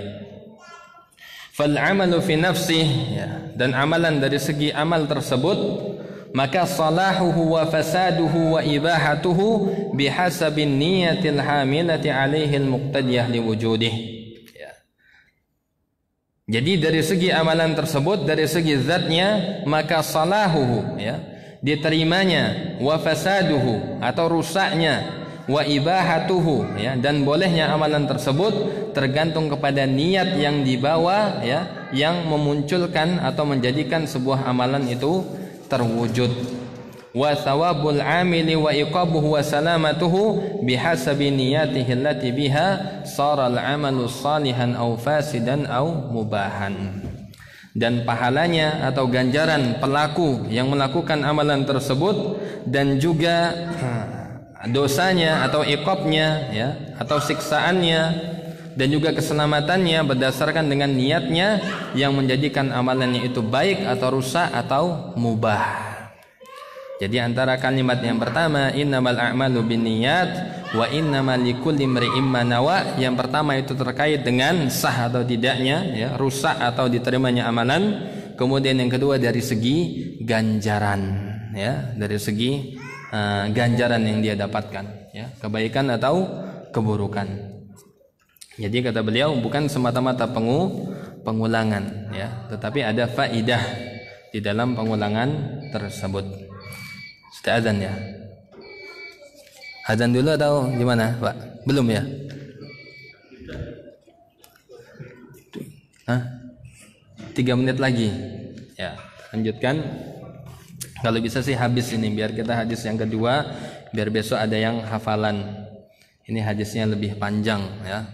Fal amalu fi nafsih ya, dan amalan dari segi amal tersebut maka salahuhu wa fasaduhu wa ibahatuhu bihasabin niyatil hamilati alaihi al-muqtadiyah liwujudih ya. Jadi dari segi amalan tersebut, dari segi zatnya, maka salahuhu ya, diterimanya, wa fasaduhu atau rusaknya, wa ibahatuhu ya, dan bolehnya amalan tersebut tergantung kepada niat yang dibawa ya, yang memunculkan atau menjadikan sebuah amalan itu terwujud. Wa thawabul amili wa iqabuhu wa salamatuhu bihasabi niyatihi allati biha sara al-amalu salihan aw fasidan aw mubahan, dan pahalanya atau ganjaran pelaku yang melakukan amalan tersebut, dan juga dosanya atau iqabnya ya atau siksaannya, dan juga keselamatannya berdasarkan dengan niatnya yang menjadikan amalannya itu baik atau rusak atau mubah. Jadi antara kalimat yang pertama innamal a'malu binniyat wa innamal likulli imri'in ma nawa, yang pertama itu terkait dengan sah atau tidaknya ya, rusak atau diterimanya amalan. Kemudian yang kedua dari segi ganjaran ya, dari segi ganjaran yang dia dapatkan ya, kebaikan atau keburukan. Jadi kata beliau bukan semata-mata pengulangan ya, tetapi ada faidah di dalam pengulangan tersebut. Sudah azan ya? Azan dulu atau gimana, Pak? Belum ya? Hah? 3 menit lagi. Ya, lanjutkan. Kalau bisa sih habis ini, biar kita hadis yang kedua, biar besok ada yang hafalan. Ini hadisnya lebih panjang ya.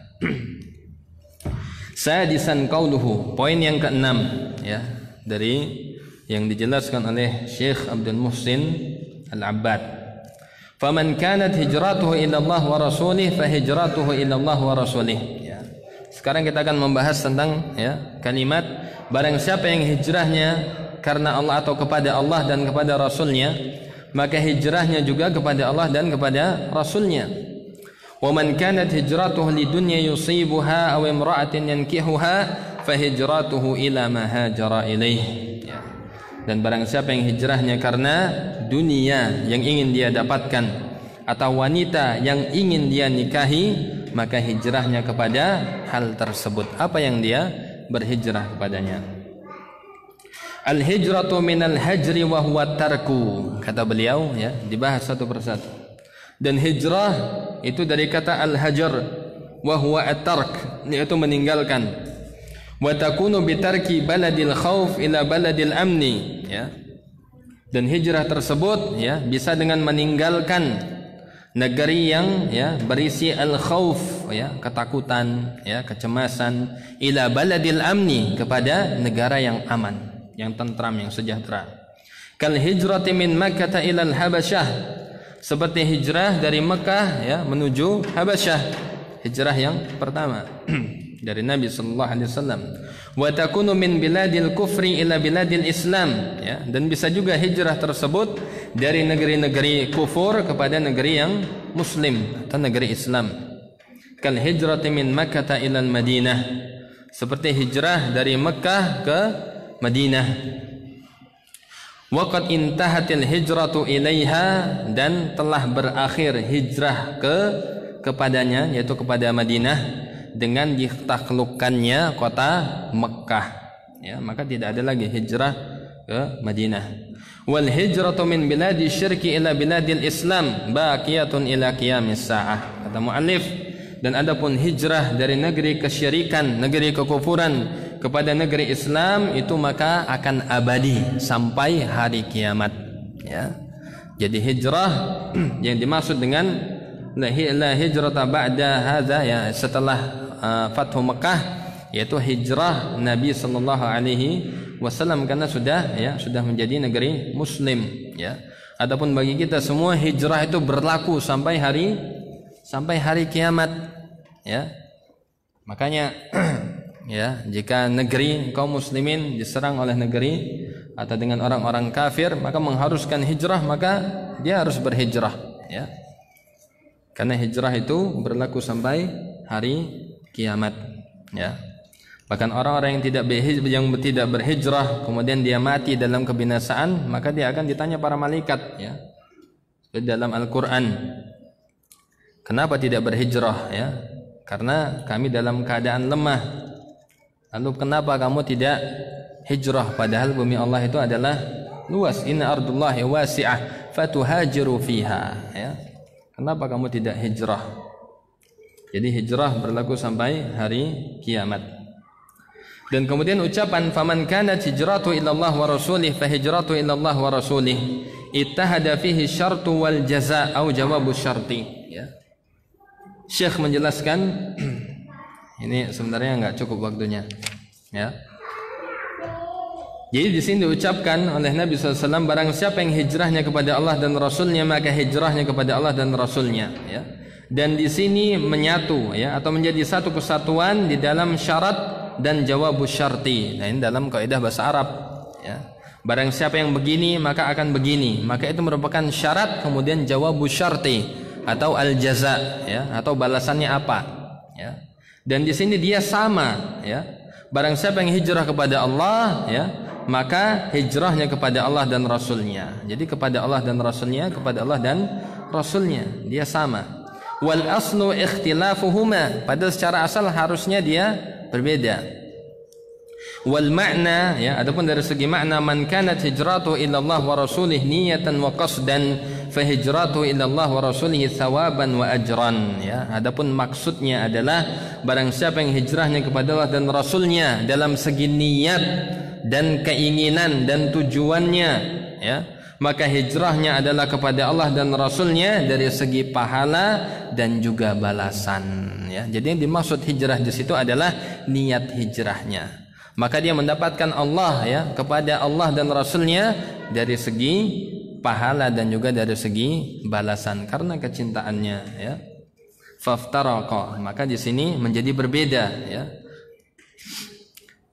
Sadisan qauluhu, poin yang keenam ya, dari yang dijelaskan oleh Syekh Abdul Muhsin Al-Abbad. Faman kanat hijratuhu ila Allah wa rasulih fa hijratuhu ila Allah wa rasulih ya. Sekarang kita akan membahas tentang ya kalimat barang siapa yang hijrahnya karena Allah atau kepada Allah dan kepada Rasulnya, maka hijrahnya juga kepada Allah dan kepada Rasulnya. Wa man kanat hijratuhu lidunya yusibuha aw imra'atin yankihuha fa hijratuhu ila ma hajara ilaih ya. Dan barang siapa yang hijrahnya karena dunia yang ingin dia dapatkan atau wanita yang ingin dia nikahi, maka hijrahnya kepada hal tersebut, apa yang dia berhijrah kepadanya. Al-hijratu minal hajri wa huwa tarku, kata beliau ya, dibahas satu persatu. Dan hijrah itu dari kata al-hajar wa huwa at-tark, yaitu meninggalkan. Wa takunu bitarki baladil khauf ila baladil amni ya. Dan hijrah tersebut ya bisa dengan meninggalkan negeri yang ya berisi al-khauf ya, ketakutan ya, kecemasan, ila baladil amni, kepada negara yang aman, yang tentram, yang sejahtera. Kal hijrati min Makkah ila al-Habasyah, seperti hijrah dari Mekah ya menuju Habasyah, hijrah yang pertama dari Nabi sallallahu alaihi wasallam. Wa takunu min biladil kufri ila biladil Islam ya, dan bisa juga hijrah tersebut dari negeri-negeri kufur kepada negeri yang muslim atau negeri Islam. Kal hijrati min Makkah ila al-Madinah, seperti hijrah dari Mekah ke Madinah. Waqad intahatil hijratu ilaiha, dan telah berakhir hijrah kepadanya, yaitu kepada Madinah, dengan ditaklukkannya kota Mekah ya, maka tidak ada lagi hijrah ke Madinah. Wal hijratu min biladi syirki ila biladil Islam baqiyatun ila qiyamis saah, kata muallif. Dan adapun hijrah dari negeri kesyirikan, negeri kekufuran kepada negeri Islam, itu maka akan abadi sampai hari kiamat ya. Jadi hijrah yang dimaksud dengan la hijrata ba'da hadza ya, setelah Fathu Mekah, yaitu hijrah Nabi sallallahu alaihi wasallam, karena sudah menjadi negeri muslim ya. Adapun bagi kita semua, hijrah itu berlaku sampai hari kiamat ya. Makanya ya, jika negeri kaum muslimin diserang oleh negeri atau dengan orang-orang kafir, maka mengharuskan hijrah, maka dia harus berhijrah ya. Karena hijrah itu berlaku sampai hari kiamat ya. Bahkan orang-orang yang tidak berhijrah kemudian dia mati dalam kebinasaan, maka dia akan ditanya para malaikat ya. Seperti dalam Al-Qur'an, kenapa tidak berhijrah ya? Karena kami dalam keadaan lemah. Lalu kenapa kamu tidak hijrah, padahal bumi Allah itu adalah luas? Inna ardullahi wasi'ah fatuhajiru fiha ya. Kenapa kamu tidak hijrah? Jadi hijrah berlaku sampai hari kiamat. Dan kemudian ucapan faman kanat hijratu ila Allah wa rasulih fa hijratu ila Allah wa rasulih, ittahada fihi syartu wal jazaa au jawabu syarti ya. Syekh menjelaskan ini sebenarnya enggak cukup waktunya ya. Jadi di sini diucapkan oleh Nabi SAW, barang siapa yang hijrahnya kepada Allah dan Rasulnya, maka hijrahnya kepada Allah dan Rasulnya ya. Dan di sini menyatu ya, atau menjadi satu kesatuan di dalam syarat dan jawabu syarti. Nah, ini dalam kaidah bahasa Arab ya. Barang siapa yang begini maka akan begini, maka itu merupakan syarat, kemudian jawabu syarti atau al-jaza ya, atau balasannya apa ya. Dan di sini dia sama ya. Barang siapa yang hijrah kepada Allah ya, maka hijrahnya kepada Allah dan Rasulnya. Jadi kepada Allah dan Rasulnya, kepada Allah dan Rasulnya, dia sama. Wal aslu ikhtilafuhuma, padahal secara asal harusnya dia berbeda. Wal makna ya, adapun dari segi makna, man kanat hijratu ila Allah wa rasulih niyatan wa qasdan fa hijratu ila Allah wa rasulih thawaban wa ajran ya. Adapun maksudnya adalah barang siapa yang hijrahnya kepada Allah dan Rasulnya dalam segi niat dan keinginan dan tujuannya ya, maka hijrahnya adalah kepada Allah dan Rasulnya dari segi pahala dan juga balasan, ya. Jadi yang dimaksud hijrah di situ adalah niat hijrahnya. Maka dia mendapatkan Allah, ya, kepada Allah dan Rasulnya dari segi pahala dan juga dari segi balasan karena kecintaannya, ya. Faftaraqa, maka di sini menjadi berbeda, ya.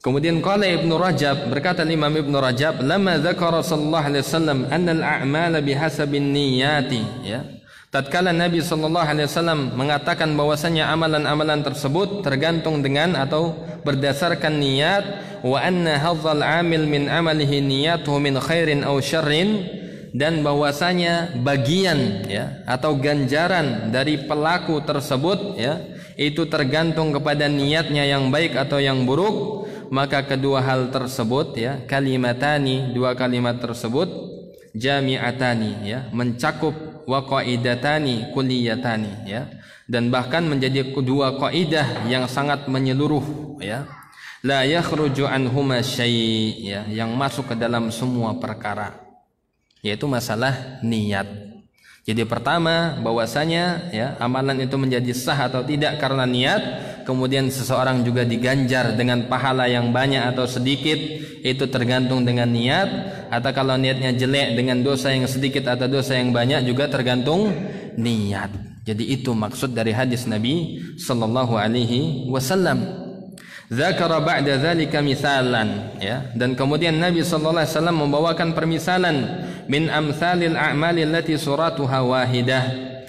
Kemudian qala Ibnu Rajab, berkata Imam Ibnu Rajab, "Lama dzakara sallallahu alaihi wasallam anna al-a'mala bihasabin niyyati," ya. Tatkala Nabi sallallahu alaihi wasallam mengatakan bahwasanya amalan-amalan tersebut tergantung dengan atau berdasarkan niat, wa anna hadzal 'amil min 'amalihi niyyatuhu min khairin aw syarrin, dan bahwasanya bagian, ya, atau ganjaran dari pelaku tersebut, ya, itu tergantung kepada niatnya yang baik atau yang buruk. Maka kedua hal tersebut, ya, kalimatani, dua kalimat tersebut, jami'atani, ya, mencakup, wa qaidatani kulliyatani, ya, dan bahkan menjadi kedua kaidah yang sangat menyeluruh, ya, la yakhruju anhuma syai', ya, yang masuk ke dalam semua perkara, yaitu masalah niat. Jadi pertama bahwasanya, ya, amalan itu menjadi sah atau tidak karena niat. Kemudian seseorang juga diganjar dengan pahala yang banyak atau sedikit, itu tergantung dengan niat. Atau kalau niatnya jelek dengan dosa yang sedikit atau dosa yang banyak juga tergantung niat. Jadi itu maksud dari hadis Nabi sallallahu alaihi wasallam. Dzakara ba'da dzalika misalan, ya, dan kemudian Nabi sallallahu alaihi wasallam membawakan permisalan min amsalil a'mali allati suratuha wahidah,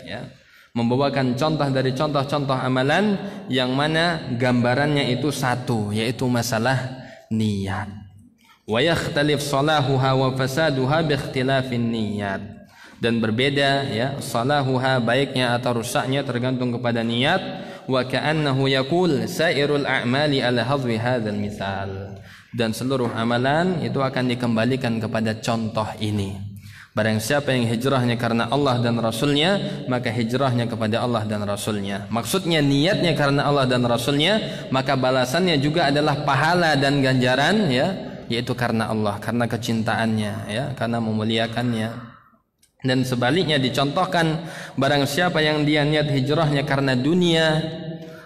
ya, membawakan contoh dari contoh-contoh amalan yang mana gambarannya itu satu, yaitu masalah niat. Wa yakhtalif salahuha wa fasaduha bi ikhtilafin niyat, dan berbeda, ya, salahuha, baiknya atau rusaknya tergantung kepada niat. Wa ka'annahu yaqul sairul a'mali ala hadwi hadzal misal, dan seluruh amalan itu akan dikembalikan kepada contoh ini. Barang siapa yang hijrahnya karena Allah dan Rasulnya, maka hijrahnya kepada Allah dan Rasulnya. Maksudnya niatnya karena Allah dan Rasulnya, maka balasannya juga adalah pahala dan ganjaran, ya, yaitu karena Allah, karena kecintaannya, ya, karena memuliakannya. Dan sebaliknya dicontohkan, barang siapa yang dia niat hijrahnya karena dunia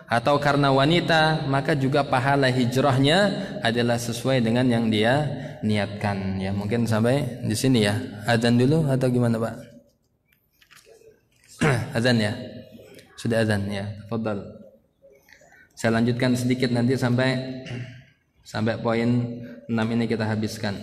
atau karena wanita, maka juga pahala hijrahnya adalah sesuai dengan yang dia niatkan, ya. Mungkin sampai di sini, ya. Azan dulu atau gimana, Pak? Azan, ya. Sudah azan, ya. Tafadhal. Saya lanjutkan sedikit nanti sampai poin 6 ini kita habiskan.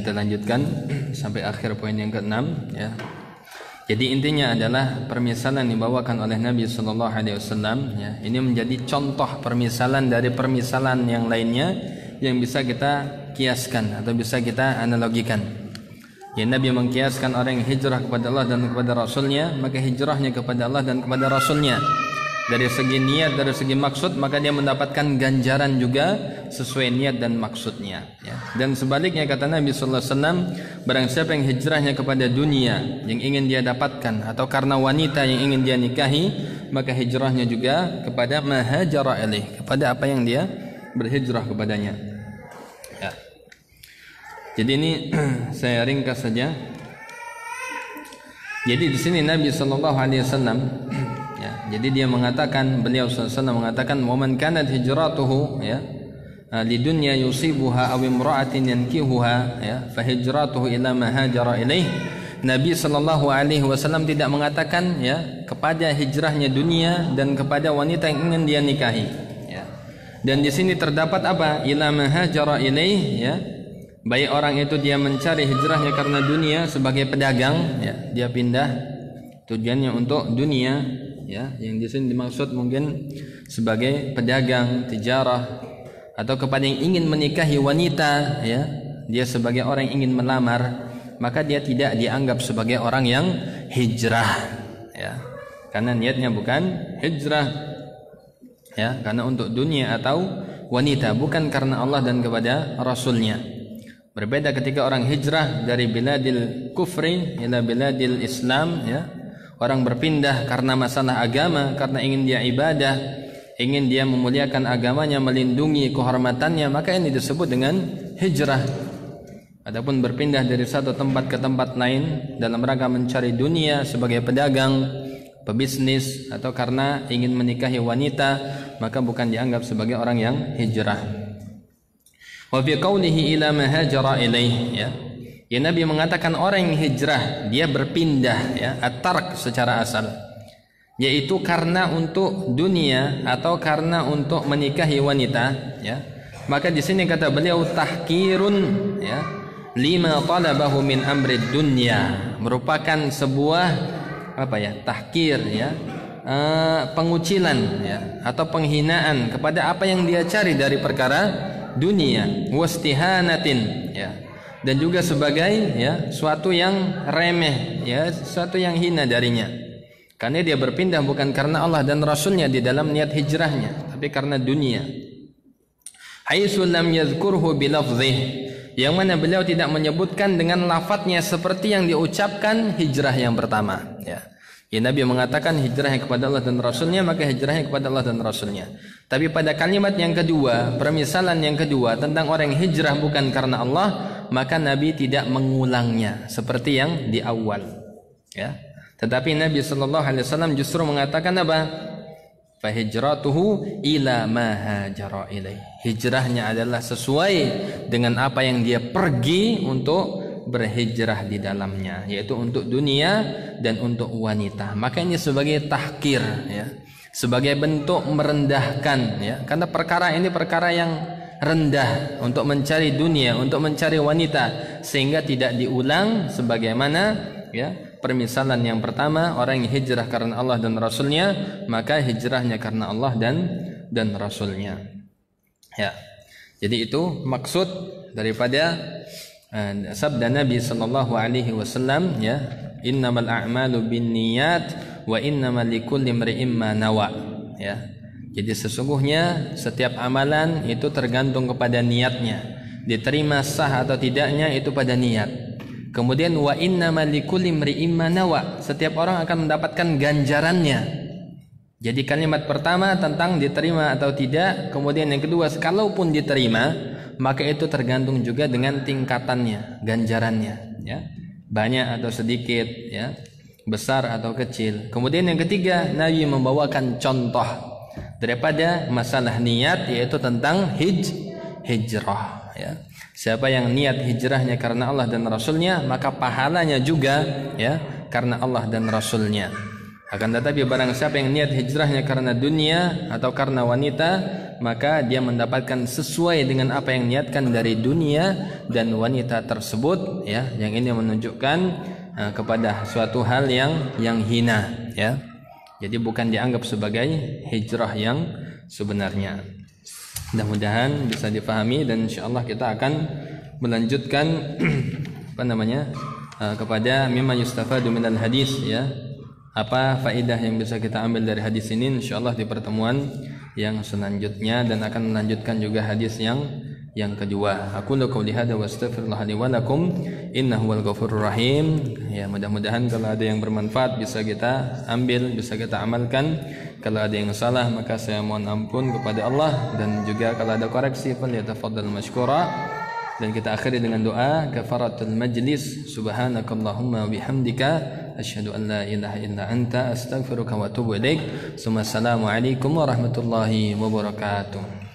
kita lanjutkan sampai akhir poin yang ke-6 ya. Jadi intinya adalah permisalan dibawakan oleh Nabi sallallahu alaihi wasallam ya. Ini menjadi contoh permisalan dari permisalan yang lainnya yang bisa kita kiaskan atau bisa kita analogikan. Ya, Nabi mengkiaskan orang yang hijrah kepada Allah dan kepada Rasulnya, maka hijrahnya kepada Allah dan kepada Rasulnya. Dari segi niat, dari segi maksud, maka dia mendapatkan ganjaran juga sesuai niat dan maksudnya ya. Dan sebaliknya kata Nabi sallallahu alaihi wasallam, barang siapa yang hijrahnya kepada dunia yang ingin dia dapatkan atau karena wanita yang ingin dia nikahi, maka hijrahnya juga kepada ma hajara ilaih, kepada apa yang dia berhijrah kepadanya ya. Jadi ini saya ringkas saja. Jadi di sini Nabi sallallahu alaihi wasallam ya, jadi dia mengatakan, beliau sallallahu mengatakan, "Wa man kanat hijratuhu ya lidunya yusibuha aw imra'atin yankihuha ya fa hijratuhu ila ma hajara ilaih." Nabi sallallahu alaihi wasallam tidak mengatakan ya kepada hijrahnya dunia dan kepada wanita yang ingin dia nikahi ya. Dan di sini terdapat apa? Ila ma hajara ilaih ya. Baik orang itu dia mencari hijrahnya karena dunia sebagai pedagang ya, dia pindah tujuannya untuk dunia ya, yang di sini dimaksud mungkin sebagai pedagang, tijarah, atau kepada yang ingin menikahi wanita ya, dia sebagai orang yang ingin melamar, maka dia tidak dianggap sebagai orang yang hijrah ya, karena niatnya bukan hijrah ya, karena untuk dunia atau wanita, bukan karena Allah dan kepada Rasulnya. Berbeda ketika orang hijrah dari biladil kufri ila biladil Islam ya. Orang berpindah karena masalah agama, karena ingin dia ibadah, ingin dia memuliakan agamanya, melindungi kehormatannya, maka ini disebut dengan hijrah. Adapun berpindah dari satu tempat ke tempat lain dalam rangka mencari dunia sebagai pedagang, pebisnis, atau karena ingin menikahi wanita, maka bukan dianggap sebagai orang yang hijrah. Wa fi qawlihi ila ma hajara ilaih ya. Ya, Nabi mengatakan orang yang hijrah dia berpindah ya, at-tark secara asal, yaitu karena untuk dunia atau karena untuk menikahi wanita ya. Maka di sini kata beliau tahkirun ya lima talabahu min amri dunya, merupakan sebuah apa ya, tahkir ya, pengucilan ya atau penghinaan kepada apa yang dia cari dari perkara dunia, wastihanatin ya, dan juga sebagai ya suatu yang remeh ya, suatu yang hina darinya, karena dia berpindah bukan karena Allah dan Rasulnya di dalam niat hijrahnya, tapi karena dunia. Haitsu lam yadhkurhu bilafzih, yang mana beliau tidak menyebutkan dengan lafadznya seperti yang diucapkan hijrah yang pertama ya. Ya, Nabi mengatakan hijrahnya kepada Allah dan Rasulnya, maka hijrahnya kepada Allah dan Rasulnya. Tapi pada kalimat yang kedua, permisalan yang kedua tentang orang yang hijrah bukan karena Allah, maka Nabi tidak mengulangnya seperti yang di awal ya. Tetapi Nabi sallallahu alaihi wasallam justru mengatakan apa? Fa hijratuhu ila ma hajara ilaih. Hijrahnya adalah sesuai dengan apa yang dia pergi untuk berhijrah di dalamnya, yaitu untuk dunia dan untuk wanita. Maka ini sebagai tahkir ya, sebagai bentuk merendahkan ya, karena perkara ini perkara yang rendah untuk mencari dunia, untuk mencari wanita, sehingga tidak diulang sebagaimana ya permisalan yang pertama, orang yang hijrah karena Allah dan Rasulnya, maka hijrahnya karena Allah dan Rasulnya ya. Jadi itu maksud daripada sabda Nabi sallallahu alaihi wasallam ya, innamal a'malu binniyat wa innamal likulli imri'in ma nawa ya. Jadi sesungguhnya setiap amalan itu tergantung kepada niatnya, diterima sah atau tidaknya itu pada niat. Kemudian wa innamal likulli imri'in ma nawa, setiap orang akan mendapatkan ganjarannya. Jadi kalimat pertama tentang diterima atau tidak, kemudian yang kedua kalaupun diterima, maka itu tergantung juga dengan tingkatannya, ganjarannya ya, banyak atau sedikit ya, besar atau kecil. Kemudian yang ketiga, Nabi membawakan contoh daripada masalah niat, yaitu tentang hijrah ya. Siapa yang niat hijrahnya karena Allah dan Rasulnya, maka pahalanya juga ya karena Allah dan Rasulnya. Akan tetapi barang siapa yang niat hijrahnya karena dunia atau karena wanita, maka dia mendapatkan sesuai dengan apa yang niatkan dari dunia dan wanita tersebut, ya. Yang ini menunjukkan kepada suatu hal yang hina, ya. Jadi bukan dianggap sebagai hijrah yang sebenarnya. Mudah-mudahan bisa dipahami, dan insyaallah kita akan melanjutkan kepada mimma yustafadu minal hadis, ya. Apa faedah yang bisa kita ambil dari hadis ini insyaallah di pertemuan yang selanjutnya, dan akan melanjutkan juga hadis yang kedua. Aku qouli hadza wa astaghfirullah li wa lakum innahu wal ghafurur rahim. Ya, mudah-mudahan kalau ada yang bermanfaat bisa kita ambil, bisa kita amalkan. Kalau ada yang salah maka saya mohon ampun kepada Allah, dan juga kalau ada koreksi falyatafaddal mashkura. Dan kita akhiri dengan doa kafaratul majlis. Subhanakallahumma bihamdika asyhadu an la ilaha illa anta astaghfiruka wa atubu ilaik. Assalamualaikum warahmatullahi wabarakatuh.